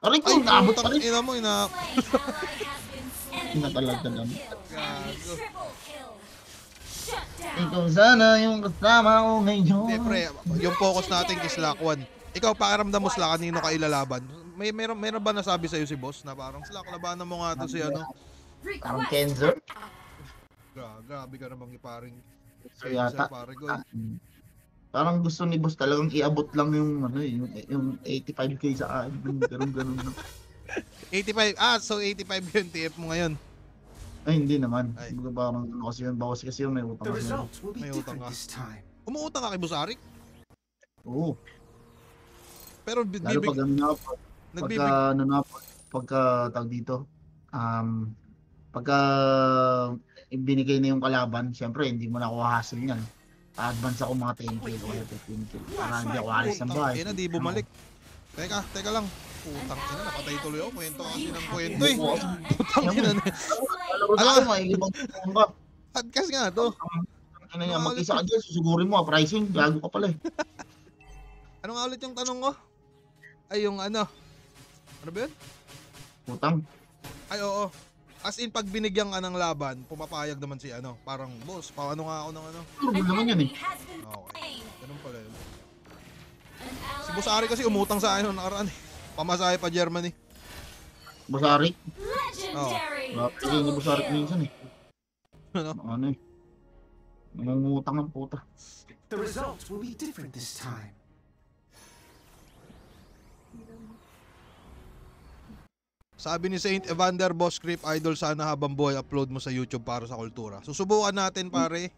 Aray ko, Ay, naabot pa putang rin. ina mo, ina... Pinatalag na lang. Gago. Triple kill. Shut down. Ikaw sana yung kasama ko ngayon. Hindi, pre, yung focus natin is Slack 1. Ikaw, pakiramdam mo Slack, kanino ka ilalaban? Meron ba nasabi sa'yo si boss na parang Slack, labanan mo nga to si Parang Request. Kenzo. Grabe ka namang iparing So yata. pare ko. Parang gusto ni boss talagang iabot lang yung yung 85k sa akin. Ganun. 85, so 85 yung TF mo ngayon. Ay, hindi naman. Ay. Parang kasi yun, bawas kasi yun, may utang The kasi yun. results will be May utang different ka. this time. Umuutang ka kay Boss Arik, Oo. pero Lalo pag pagka tag dito, pagka binigay na yung kalaban, syempre hindi mo na ako hassle niyan. Pa-advance ako mga 10k o kaya 15k para hindi ako alis ng bahay. na di bumalik. Teka lang. Putang ina, napatay tuloy ako. Kwento kasi ng kwento eh. Putang ina na. Alam mo tayo, maigibang ba? Podcast nga to. Ano niya, mag-isa ka dyan, susugurin mo, pricing, gago ka pala eh. Ano nga ulit yung tanong ko? Ay, yung ano? Ano ba yun? Putang. Ay, oo. As in, pag binigyan ka ng laban, pumapayag naman si ano. Parang, boss, paano nga ako ng ano? Turbo naman yan eh. Has been Okay. Ganun pala yun. an Si ally Boss Ari kasi umutang sa akin noong nakaraan eh. Pamasahe pa Germany. Basari. legendary. Sige, ni Basari minsan eh. Ano? Ano eh. Nangungutang ng puta. The results will be different this time. Sabi ni Saint Evander, Boss Creep Idol, sana habang buhay upload mo sa YouTube para sa kultura. Susubukan natin pare.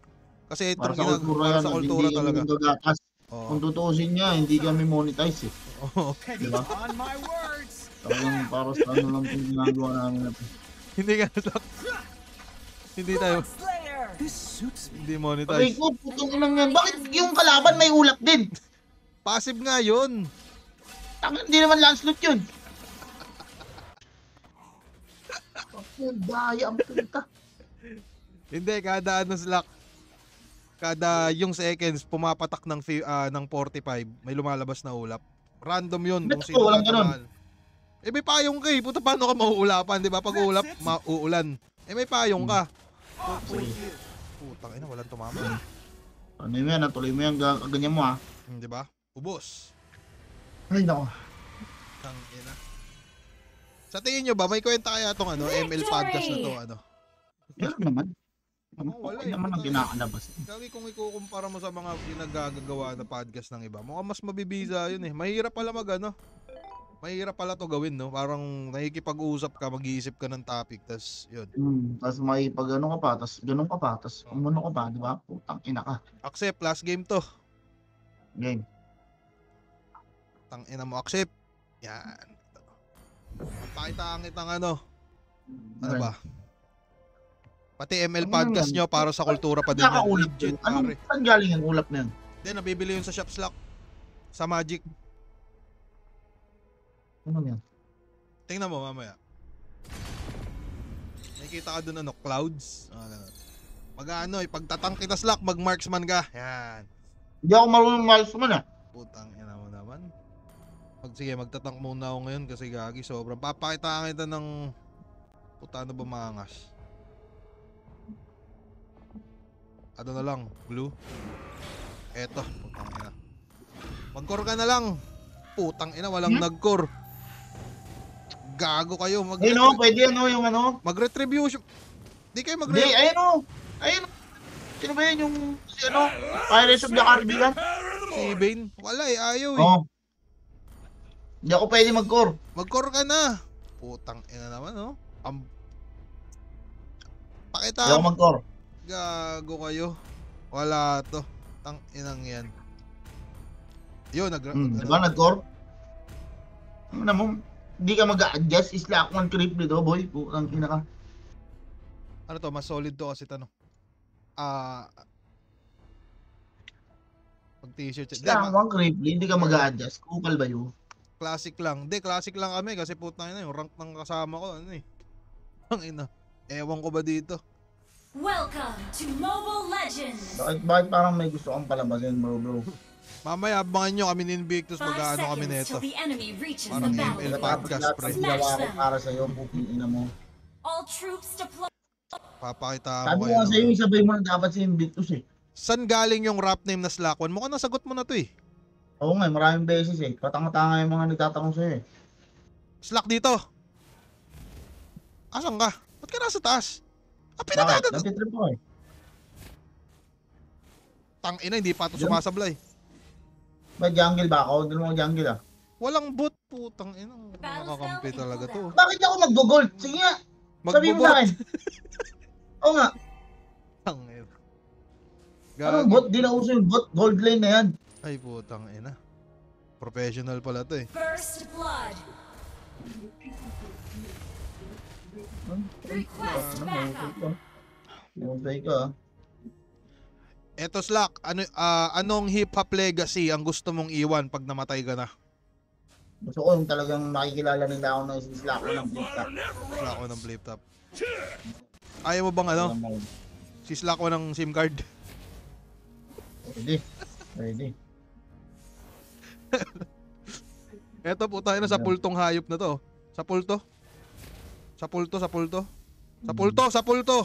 Kasi Para itong sa kultura para yan, sa hindi kultura kami talaga. gagatas. Oo. Kung tutuusin niya, hindi kami monetize eh. Oo. Diba? On my words. Talagang para sa ano lang yung ginagawa namin na to. Hindi ka Hindi tayo, Slayer. This suits me. hindi Aray monetize. ko, putong inang yan. Bakit yung kalaban may ulap din? Passive nga yun. Hindi naman Lancelot yun. Ang daya ang puta. Hindi, kada ano slack. Kada yung seconds, pumapatak ng 45, may lumalabas na ulap. Random yun kung Ba't sino walang tatamaan. Eh may payong ka eh. Puta, paano ka mauulapan, di ba? Pag ulap, mauulan. Eh may payong ka. Putang ina, walang tumama. Ano yun yan, tuloy mo yan, ganyan mo ah. Di ba? Ubos. Ay nako. Tang ina. Sa tingin nyo ba, may kwenta kaya tong ano, ML podcast na to, ano? Meron naman. Wala Okay naman ang kinakalabas. Kaya kung ikukumpara mo sa mga ginagagawa na podcast ng iba, mukhang mas mabibisa yun eh. Mahirap pala ano. Mahirap pala to gawin, no? Parang nakikipag-usap ka, mag-iisip ka ng topic, tas yun. Tapos may pag ano ka pa, tapos ganun ka pa, tapos umuno ka pa, di ba? Putang ina ka. Accept, last game to. Game. Tang ina mo, accept. Yan. Pakitangit ng ano. Ano ba? Pati ML podcast nyo para sa kultura pa din. yan. Nakakaulap Legit, yun. Anong, pare. saan galing ang ulap na yun? Hindi, nabibili yun sa shop slack. Sa Magic. Ano yan? Tingnan mo mamaya. Nakikita ka dun ano, clouds. Ganun. Pag ano, pagtatang kita slack, mag-marksman ka. Yan. Hindi ako marunong marksman ah. Putang ina mo naman. Sige, magtatank muna ako ngayon kasi gagi. Sobrang papakita kita ng puta na ba maangas. Ano na lang, blue. Eto, putang ina. Mag-core ka na lang. Putang ina, walang nag-core. Gago kayo. Ayun o, pwede ano yung ano? Mag-retribution. Di kayo Hindi, mag-retribution. ayun o. Ayun o. Sino ba yun yung, si ano? Pirates of the Caribbean? Si Bane. Wala eh, ayaw eh. Oo. Hindi ako pwede mag-core. Mag-core ka na. Putang ina naman, no? Pakita. Hindi ako mag-core. Gago kayo. Wala to. Tang inang yan. Yun, Di ba nag-core? Ano mo? Hindi ka mag-a-adjust. Isla ako ng creep dito, boy. Putang ina ka. Ano to, mas solid to kasi tanong. Pag t-shirt. Isla ako ng creep. Hindi ka mag-a-adjust. Kukal ba yun? Classic lang. Hindi, classic lang kami kasi putang ina yung rank ng kasama ko. Ano eh. Tang ina. Ewan ko ba dito? Welcome to Mobile Legends. Bakit parang may gusto kang palabasin, bro? Mamaya, abangan nyo kami ni Invictus 5 mag-ano kami seconds neto. till the enemy reaches Parang the ML battle. podcast, pre. Ginawa ko para sa'yo, puting ina mo. All troops deployed. Papakita Sabi ko ko nga kayo. sa'yo, sabay mo na dapat si Invictus eh. Saan galing yung rap name na Slack One? Mukhang nasagot mo na to eh. Oo nga, maraming beses eh. Patanga-tanga yung mga nagtatanong sa'yo eh. Slack dito. Asan ka? Ba't ka nasa taas? Bakit? Pinatata. Natitrip ko eh. Tang ina, hindi pa ito sumasablay. Ba, jungle ba ako? Hindi mo jungle ah. Walang bot, putang ina. Nakakampi talaga to. Bakit ako mag-gold? Sige nga, sabihin mo Magbobot. sa akin. Oo nga, Tang ina. anong bot? Di na uso yung bot. Gold lane na yan. Ay, putang ina. Professional pala to eh. First blood. Request backup. Mabay ka ah. Eto Slack, anong hip hop legacy ang gusto mong iwan pag namatay ka na? Gusto ko yung talagang makikilala nila ako na Slack ko ng flip top. Wala ako ng flip top. Ayaw mo bang ano? Sislak ko ng SIM card. Pwede. Pwede. Eto po tayo na sa pultong hayop na to. Sa pulto. Sa pulto, sa pulto. Sa pulto, sa pulto.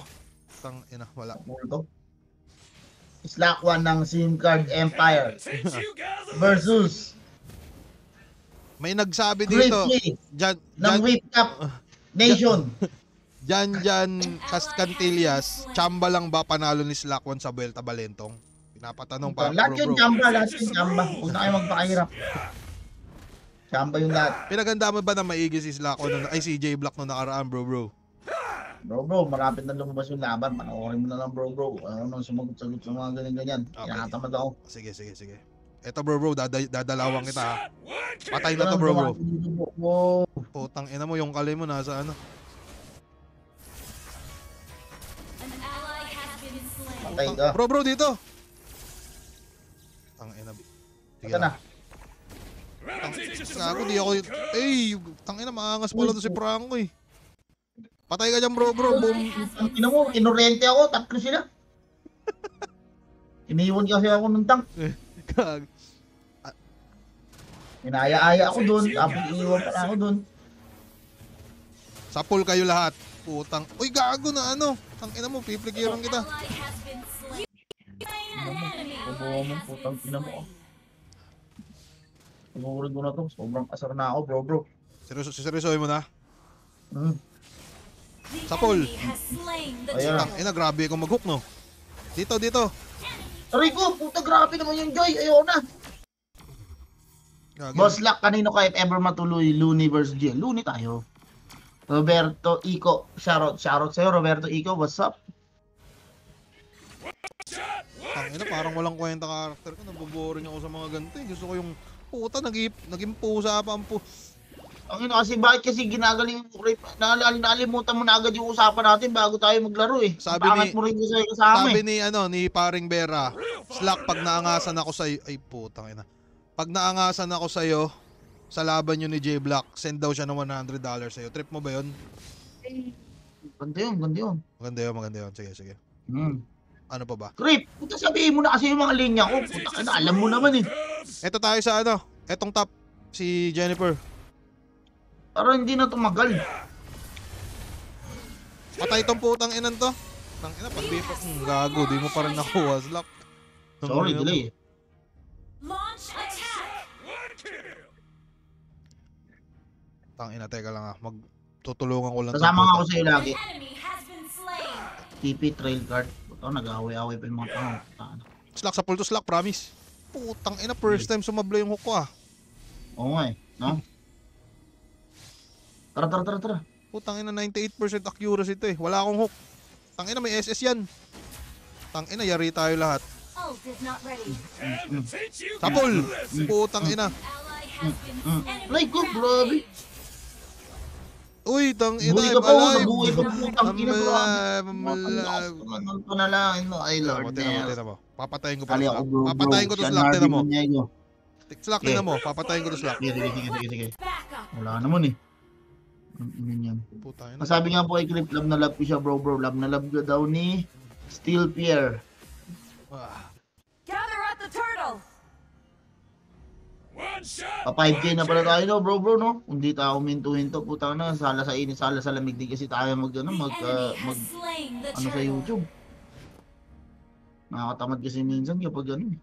Tang ina, wala. Pulto. Slack 1 ng SIM card Empire versus May nagsabi dito. Grizzly Jan ng Whip Cup Nation. Jan Cascantillas, chamba lang ba panalo ni Slack 1 sa Vuelta Balentong? Pinapatanong pa, Lahat bro, yun bro. chamba, lahat yun chamba. Huwag na kayo magpakahirap. Chamba yung lahat. Pinaganda mo ba na maigi si Slack 1 ay si J Block nung nakaraan, bro, bro? Bro, marapit na lumabas yung laban. Panoorin mo na lang, bro. Ano nang sumagot-sagot sa mga ganyan-ganyan. Okay. Kinakatamad ako. Sige. Eto, bro, dadalawang kita ha. Patay na to, bro. Wow. Putang ina mo, yung kali mo nasa ano. An ally has been slain. Patay ka. Bro, dito. Tang ina. Sige Ito na. Gago, di ako. Tang ina, maangas pala to si Franco eh. Patay ka dyan, bro. Boom. Ang ina mo, inorente ako. Tatlo sila. Iniwan kasi ako ng tank. Gag. Inaya-aya ako doon. Tapos iniwan pala ako doon. Sa pool kayo lahat. Putang. Uy, gago na ano. Tang ina mo, piplikiran An kita. ally has been slain. An enemy Bobo mo, putang ina mo. Siguro ko na to. Sobrang asar na ako, bro. Seryosoy mo na. The Sa pool. enemy has slain the Ayan. Tang ina, grabe akong mag-hook, no? Dito. Aray ko, puta grabe naman yung Joy. Ayaw na. Gagi. Boss Luck, kanino ka if ever matuloy? Looney versus Jill. Looney tayo. Roberto Ico. Shoutout sa'yo, Roberto Ico. What's up? Tang ina, parang walang kwenta karakter ko. Naboboring ako sa mga ganito eh. Gusto ko yung puta, naging pusa pa ang Ang ino kasi, bakit kasi ginagaling mo, nalimutan mo na agad yung usapan natin bago tayo maglaro eh. Sabi Pangat ni- mo rin kasi kasama Sabi eh. ni Paring Bera, Slack, pag naangasan ako sa'yo, ay putang ina. Pag naangasan ako sa'yo, sa laban yun ni J Block, send daw siya ng $100 sa'yo. Trip mo ba yun? Ganda yun. Maganda yun. Sige. Ano pa ba? Trip, puta sabihin mo na kasi yung mga linya ko. Puta ka na, alam mo naman eh. Eto tayo sa ano, etong top, si Jennifer. Pero hindi na tumagal. Patay tong putang inan to. Tang ina, pag di pa, gago, di mo pa rin nakuha, Slack. Sorry, delay eh. launch attack. Tang ina, teka lang magtutulungan ko lang. Kasama nga ako sa'yo An lagi. enemy has been slain. TP trail card. Puta, nag-away-away pa yung mga tao. Slack sa pull to Slack, promise. Putang ina, first time sumabla yung hook ko ah. Oo nga eh. No? Tara. Putang ina, 98% accuracy ito eh. Wala akong hook. Tang ina, may SS yan. Tang ina, yari tayo lahat. Ult is not ready. Tapol! Putang ina. Ally has been enemy Like ko, grabe. Uy, tang ina, Buhay I'm ka pa, alive. nabuhay pa putang I'm ina, grabe. alive, I'm alive. Ano pa na lang, ay Lord. Tinan mo. Papatayin ko pa Kali to ako, Slack. bro. Papatayin ko to Siya, Slack, Nardi tinan mo. Maniego. Slack, tinan mo. Papatayin ko to Slack. Sige. back up. Wala naman eh. Ano yan? Putang ina. Masabi nga po kay Clip, love na love ko siya bro. Love na love ko daw ni Steel Pierre. Ah. Gather at the turtle. Pa 5K na pala tayo no bro no. Kung di tayo minto-hinto puta na sala sa init, sala sa lamig di kasi tayo mag The enemy has slain the ano sa turtle. YouTube. Nakakatamad kasi minsan kapag ano.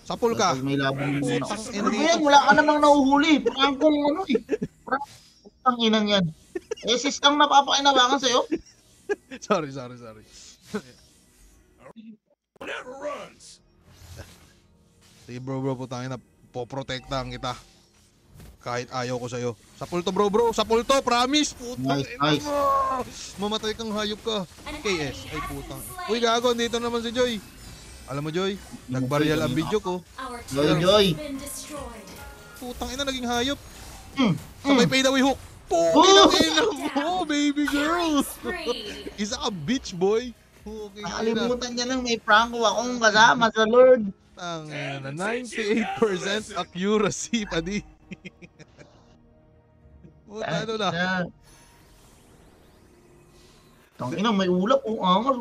Sa pool ka. Kapag may laban muna. Putang ina Ano ba dito. yan? Wala ka namang nahuhuli. Parang kung ano eh. Parang putang inang yan. Eh sis lang napapakinabangan sa'yo. Sorry. Sige bro, putang ina. Poprotektahan kita. Kahit ayaw ko sa'yo. Sa pool to bro. Sa pool to, promise. Putang ina Nice. mo. Mamatay kang hayop ka. An KS. enemy Ay has putang. been slain. Uy gago, dito naman si Joy. Alam mo Joy, nagbaryal ang video ko. Our Joy, turret Joy. has been destroyed. Putang ina, naging hayop. Mm, Sabay mm. fade away hook. Oh! Putang ina mo, baby girl. Spree. Isa ka bitch boy. Okay, ina. Nakalimutan niya lang may prank akong kasama sa Lord. Ang 98% accuracy pa di. Puta, ano na? Tangina, may ulap. Angas.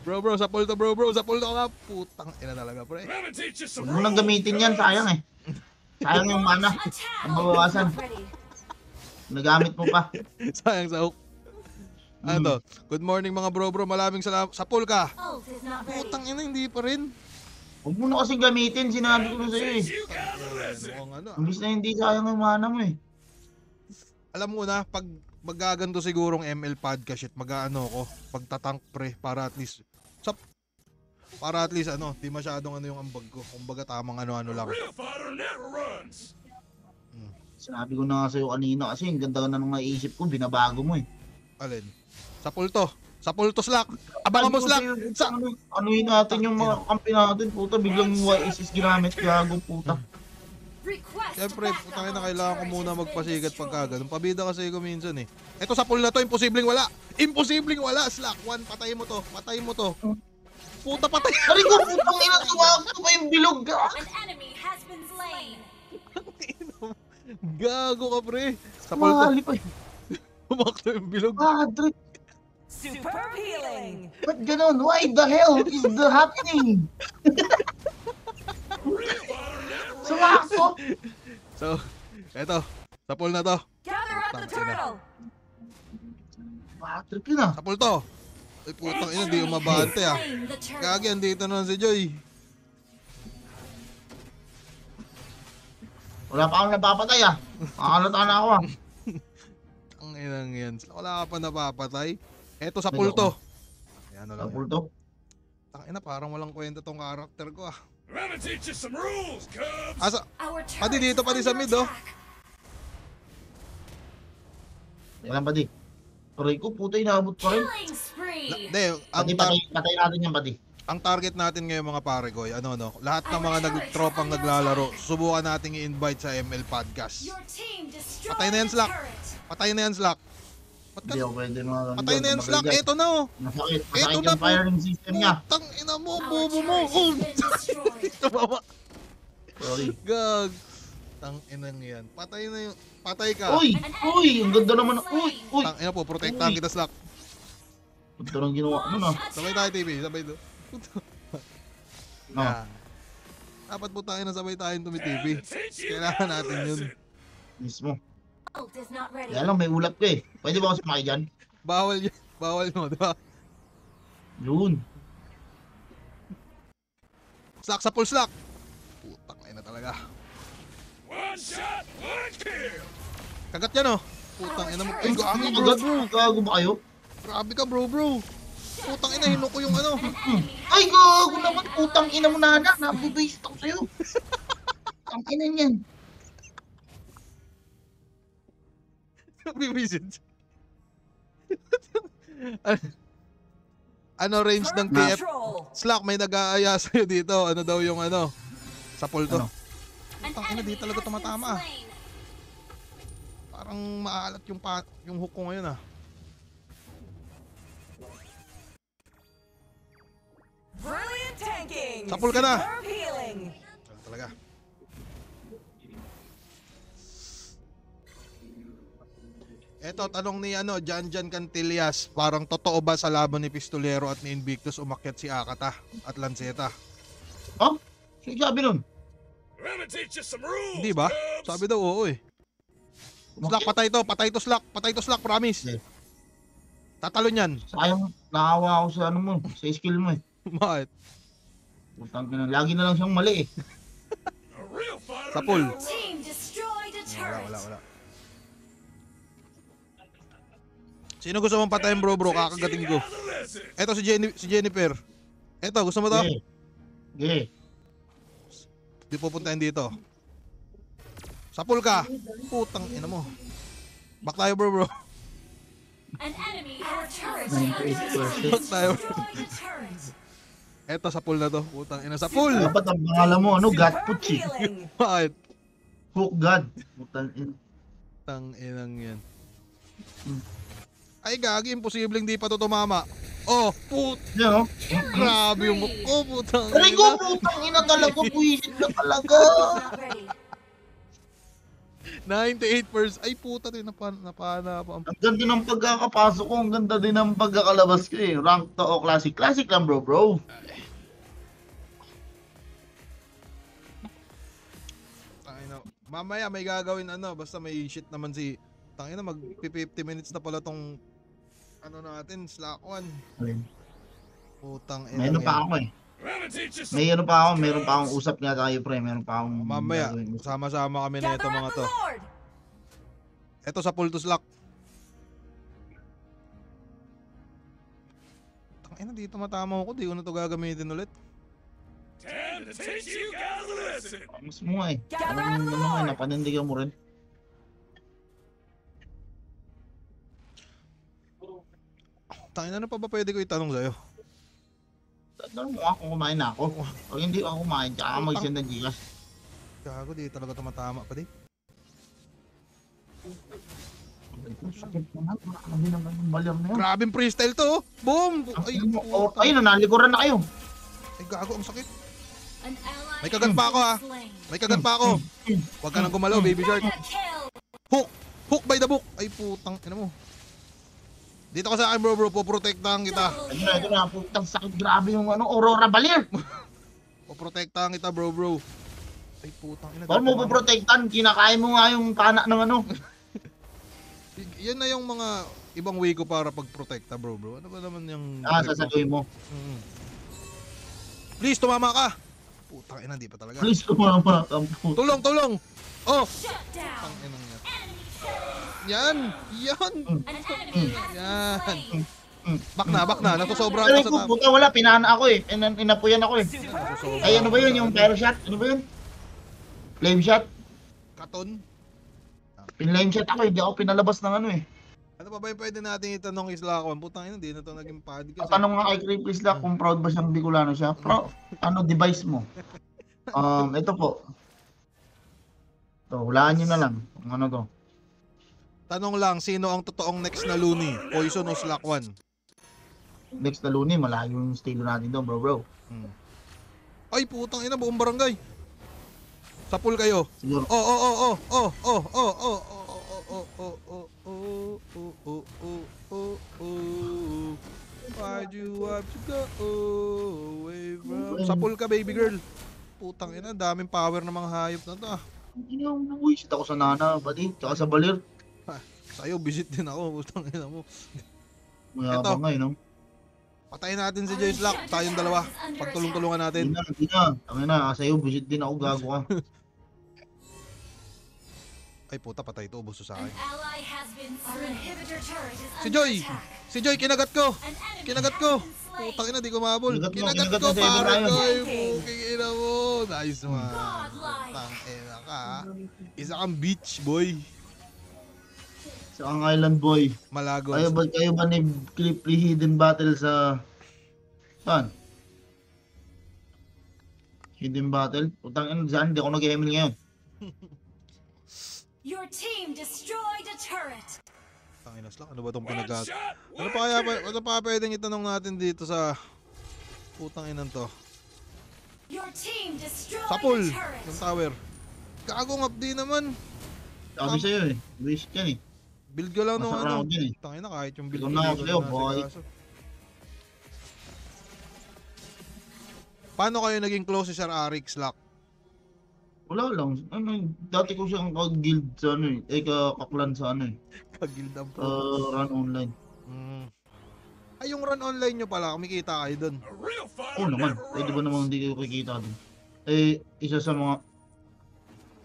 Bro, sa pulto sa pulto ka. Putang ina talaga, pre. Huwag mo nang gamitin yan, sayang eh. Sayang yung mana. Ang babawasan. Ready. Nagamit mo pa. Sayang sa hook. Ano to? Good morning mga bro, maraming salamat. Sa pool ka. Ult is not ready. Putang ina, hindi pa rin. Huwag mo na kasing gamitin, sinabi ko na sa'yo eh. Mukhang ano. Imbis na hindi sayang yung mana mo eh. Alam mo na, pag magaganto sigurong ML podcast shit, mag-ano ko, pagtatank pre, para at least, ano, di masyadong ano yung ambag ko. Kumbaga tamang ano-ano lang. Sinabi ko na nga sa'yo kanina kasi ang ganda na nung naisip ko, binabago mo eh. Alin? Sa pulto slack. Abangan mo slack. Anuhin natin yung mga kampi natin, puta, biglang YSS ginamit, gago, puta. Request Siyempre, backup. putang ina, kailangan ko muna magpasikat pagka ganun. Pabida kasi ko minsan eh. Ito sa pool na to, imposibleng wala. Imposibleng wala, slack. One, patay mo to. Puta, patay. Ari ko, putang ina, tuwag ko pa yung bilog. An enemy has been slain. Gago ka pre. Sa pool to, Mali pa eh. umakto yung bilog. Padre, Super healing. ba't ganun? Why the hell is the happening? Sumakto. So, eto. Sa pool na to. Gather at the turtle. Patrick yun ah. Sa pool to. Ay putang ina, di umabante ah. Slain the turtle. Gagi, andito na si Joy. Wala pa akong napapatay ah. Makalata na ako ah. Ang inang yan. Wala ka pa napapatay. Eto sa pool to. Ayan na lang. Tapos to. Tangina, parang walang kwenta tong karakter ko ah. I'm gonna teach you some rules, Cubs! Asa, Our Pati turret dito, is pati sa under mid, oh. attack. Yan pa di. Tuloy ko, puta, inaabot pa rin. Killing spree. Hindi, ang, Pati, patay natin yan, pati. ang target natin ngayon mga pare ko, ano no, lahat ng mga tropang naglalaro, subukan nating i-invite sa ML Podcast. Your team destroyed Patay na yan, the Slack. turret. Patay na yan, Slack. Ba't Hindi ka? ako pwede mga Patay na yan, Slack. Eto na oh. Masakit Eto na yung po. firing system niya. Putang ina mo, Our bobo mo. turret has been destroyed. Tumama. Sorry. Gag. Tang inang yan. Patay na yung, patay ka. Uy! Uy! Ang ganda naman. Uy! Uy! Tang ina po, protektahan kita, Slack. Ganda ng ginawa. Ano na? Sabay tayo, TV. Sabay to. No. Yan. Dapat po tayo na sabay tayong tumi-TV. Kailangan natin yun. Mismo. Ult is not ready. Kaya lang, may ulap ka eh. Pwede ba ako sumakay dyan? Bawal yun. Bawal mo, di ba? Yun. Slack sa full slack. Putang ina talaga. One shot, one kill! Kagat yan oh. Putang ina mo. Ay, gago Ang bro, agad. bro. Gago ba kayo? Grabe ka bro, bro. Putang ina, hinok ko yung ano. Ay, gago naman. Putang ina mo na anak. Nabibase ako sa'yo. Ang ina niyan. Bibisit. Ano range ng TF? Control. Slack, may nag-aaya sa'yo dito. Ano daw yung ano? Sa pool to. Ano? An Tang ina, di enemy talaga has been tumatama ah. slain. Parang maalat yung hook ko ngayon ah. Brilliant tanking. Sa pool ka na. Superb healing. Wala talaga. Eto, tanong ni Janjan Cantillas, parang totoo ba sa laban ni Pistolero at ni Invictus umakyat si Akata at Lanceta? Oh? Sino sabi nun? I'm gonna teach you some rules, Hindi ba? Cubs! Sabi daw oo eh. Slack, patay to Slack, promise. Okay. Tatalo niyan. Sayang, nakawa ako sa ano mo, sa skill mo eh. Bakit? Putang ina, lagi na lang siyang mali eh. A real fighter Sa pool. never Team destroyed a turret. Wala. Sino gusto mong patayin bro, kakagating ko. Eto si Jennifer. Eto, gusto mo to? Okay. Okay. Di pupuntahin dito. Sa pool ka. Putang ina mo. Back tayo bro. An enemy our turret 98%. Back tayo. destroyed a turret. Eto sa pool na to. Putang ina sa pool. Dapat ang pangalan mo, ano, God Superb Pucci. healing. Bakit? Hook God. Putang ina. Tang inang yan. Ay, gagi, imposibleng di pa to tumama. Oh, Yan, oh. grabe yung mukha ko, putang Aray ko, ina. putang ina talaga, buwisit na talaga. Not ready. 98%. Ay, puta din, napana pa. Ang ganda ng pagkakapasok ko, ang ganda din ng pagkakalabas ko eh. Rank to o classic. Classic lang bro. Tangina. Mamaya may gagawin ano, basta may shit naman si tangina, mag 50 minutes na pala tong ano natin, Slack 1. Putang ina. May ano pa ako eh. Meron pa akong usap nga tayo pre. Meron pa akong Mamaya, gagawin usap. sama-sama kami na ito Gather mga up to. the Lord. Ito sa pool to Slack. Tangina, dito matama ko, di ko na to gagamitin ulit. Mas mo nga eh. Gather Parang up the ano nga, Lord. napanindigan mo rin. Tangina, ano pa ba pwede ko itanong sa'yo? Tanong mo nga kung kumain na ako. Pag hindi ako kumain, tsaka ka mag-send ng Gcash. Gago, di talaga tumatama pa di. Sakit naman, marami naman yung balyang na yun. Grabing freestyle to, oh. Boom! Ay, puta. Ayun, nalikuran na kayo. Ay, gago, ang sakit. An ally May kagat pa ako, ha. has been slain. May kagat pa ako. Huwag ka nang gumalaw, baby shark. Mega kill. Hook by the book. Ay, putang, ina mo. Dito ka sa akin, bro, poprotektahan kita. Double Ito kill. na, putang sakit. Grabe yung Aurora Balir. Poprotektahan kita, bro. Ay, putang ina. Paano mo poprotektan? Kinakain mo nga yung pana ng ano. Yan na yung mga ibang way ko para pagprotekta, bro. Ano ba naman yung... Sasaguhin mo. Mm. Please, tumama ka! Putang ina, di pa talaga. Please, kumama ka. Tulong! Oh! Shut down. Putang ina nga. Enemy killing. Yan! An enemy has Yan. been slain. Bak na. Nasusobra Aray ka ko, sa tama. puta, wala. Pinana ako eh. Inapuyan ako eh. Nasusobra Ay, ano ba ka yun? sa Yung ano. pyro shot? Ano ba yun? Flame shot? Katon? Pinlame shot ako eh. Hindi ako pinalabas ng ano eh. Ano pa ba yung pwede natin itanong isla ko? Putang ina, di na to naging podcast. Tanong nga kay Creepy Slack kung proud ba siyang Bicolano siya. Ano device mo? Ito po. Ito, hulaan nyo na lang. Kung ano to. Tanong lang, sino ang totoong next na Looney? Poison o Slack 1? Next na Luni, malayo yung estilo natin doon, bro. Ay, putang ina, buong barangay. Sa pool kayo. Siguro. Why'd you have to go away from... Sa pool ka, baby girl. Putang ina, daming power ng mga hayop na to ah. Wisit ako sa nana, buddy. Tsaka sa balir. Sa'yo, visit din ako. Putang ina mo. Mayabang nga eh, no? Patayin natin si Joyce Lock. Tayong dalawa. Pagtulong-tulungan natin. Hindi na. Tangin na, sa'yo, visit din ako, gago ka. Ay puta, patay ito. Ubuso sa An akin. ally has been slain. Inhibitor turret is Si under Joy! attack. Si Joy, kinagat ko! An enemy Kinagat has ko! been slain. Putang ina, di ko mahabol. Kinagat mo, Kinagat kinagat ko, na si Evan pare Ryan. ko. Puking ina mo. Nice one. Godlike. Putang ina ka. Isa kang beach boy. Sa ang Island Boy. Malagos. Kayo ba ni Creepy Hidden Battle sa... Saan? Hidden Battle? Putang ina, saan? Hindi ako nag-email ngayon. Your team destroyed a turret. Tanginas lang, ano ba itong pinagat? Ano pa pwedeng itanong natin dito sa putang inan to? Your team destroyed Sa pool, a turret. ng tower. Gagong updi naman. Sabi sa'yo eh. Wish yan eh. Build ko lang nung Nasa ano. round yan eh. Tangina kahit yung build Ikaw ko na, dito Leo, na boy. nasikaso. Paano kayo naging close si Sir Arix Lock? Wala lang. Dati ko siyang kag-guild sa ano eh. Kaklan sa ano eh. Kag-guild ang pro. Run online. Ay, yung run online nyo pala, kumikita kayo dun. Oo naman. Pwede ba namang hindi kayo kikita dun? Eh, isa sa mga...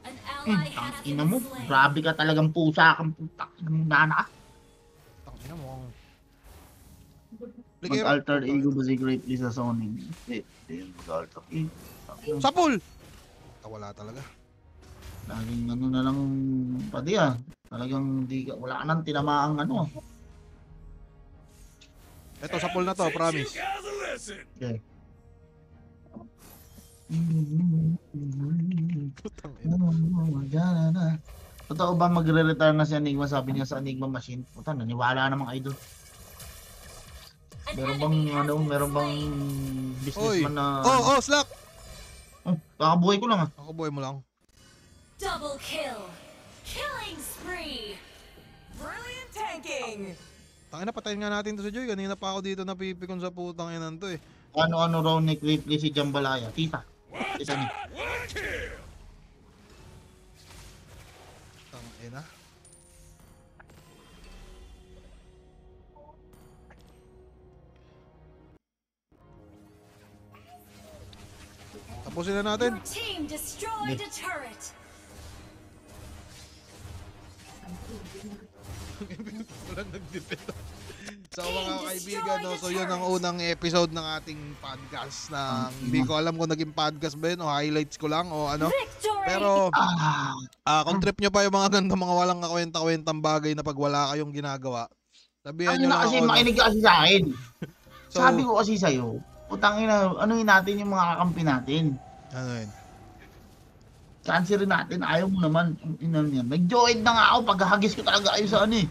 An ally has Ina been mo, slain. grabe ka talagang pusa kang putak ng nana ka. Tangina mo. Mag-alter ego ba si Greatly sa Sony? Hindi, mag-alter ego. Sa pool! Wala talaga. Laging ano na lang pati ah. Talagang di ka, wala ka nang tinamaang ano. Ito sa pool na to, promise. Okay. Putang ina. Totoo ba magre-retire na si Enigma? Sabi niya sa Enigma Machine. Puta, naniwala namang idol. An Meron bang, enemy has been meron bang slain. businessman na... Oh, Slack! Kakabuhay ko lang ah. Ako boy mo lang. Double kill. Killing spree. Brilliant tanking. Tangina, patayin nga natin to si Joy. Kanina pa ako dito napipikon sa putang inan to eh. Ano raw ni Quickly si Jambalaya. Tita. Isa ni. Tangina. Tapusin na natin. Your team destroyed a turret. Walang nag-depend. So mga kaibigan, no, so yun ang unang episode ng ating podcast na hindi ko alam kung naging podcast ba yun o highlights ko lang o ano. Victory. Pero kung Ah. trip nyo pa yung mga ganito mga walang kakwenta-kwentang bagay na pag wala kayong ginagawa, sabihan Ano nyo na lang kasi, ako. No? makinig ka kasi sa akin. So, Sabi ko kasi sa'yo, putangin na, anuhin natin yung mga kakampi natin. ano yun? Cancerin natin, ayaw mo naman. Nag-join na nga ako, paghahagis ko talaga kayo sa ano eh.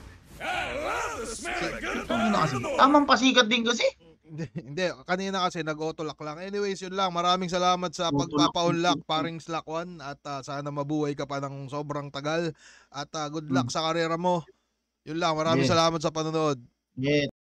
Putangin na kasi. Tamang pasikat din kasi. Hindi, kanina kasi nag-autolock lang. Anyways, yun lang. Maraming salamat sa Autolock. pagpapa-unlock, paring Slack 1. At sana mabuhay ka pa ng sobrang tagal. At good luck sa karera mo. Yun lang. Maraming Yeah. salamat sa panonood. Yeah.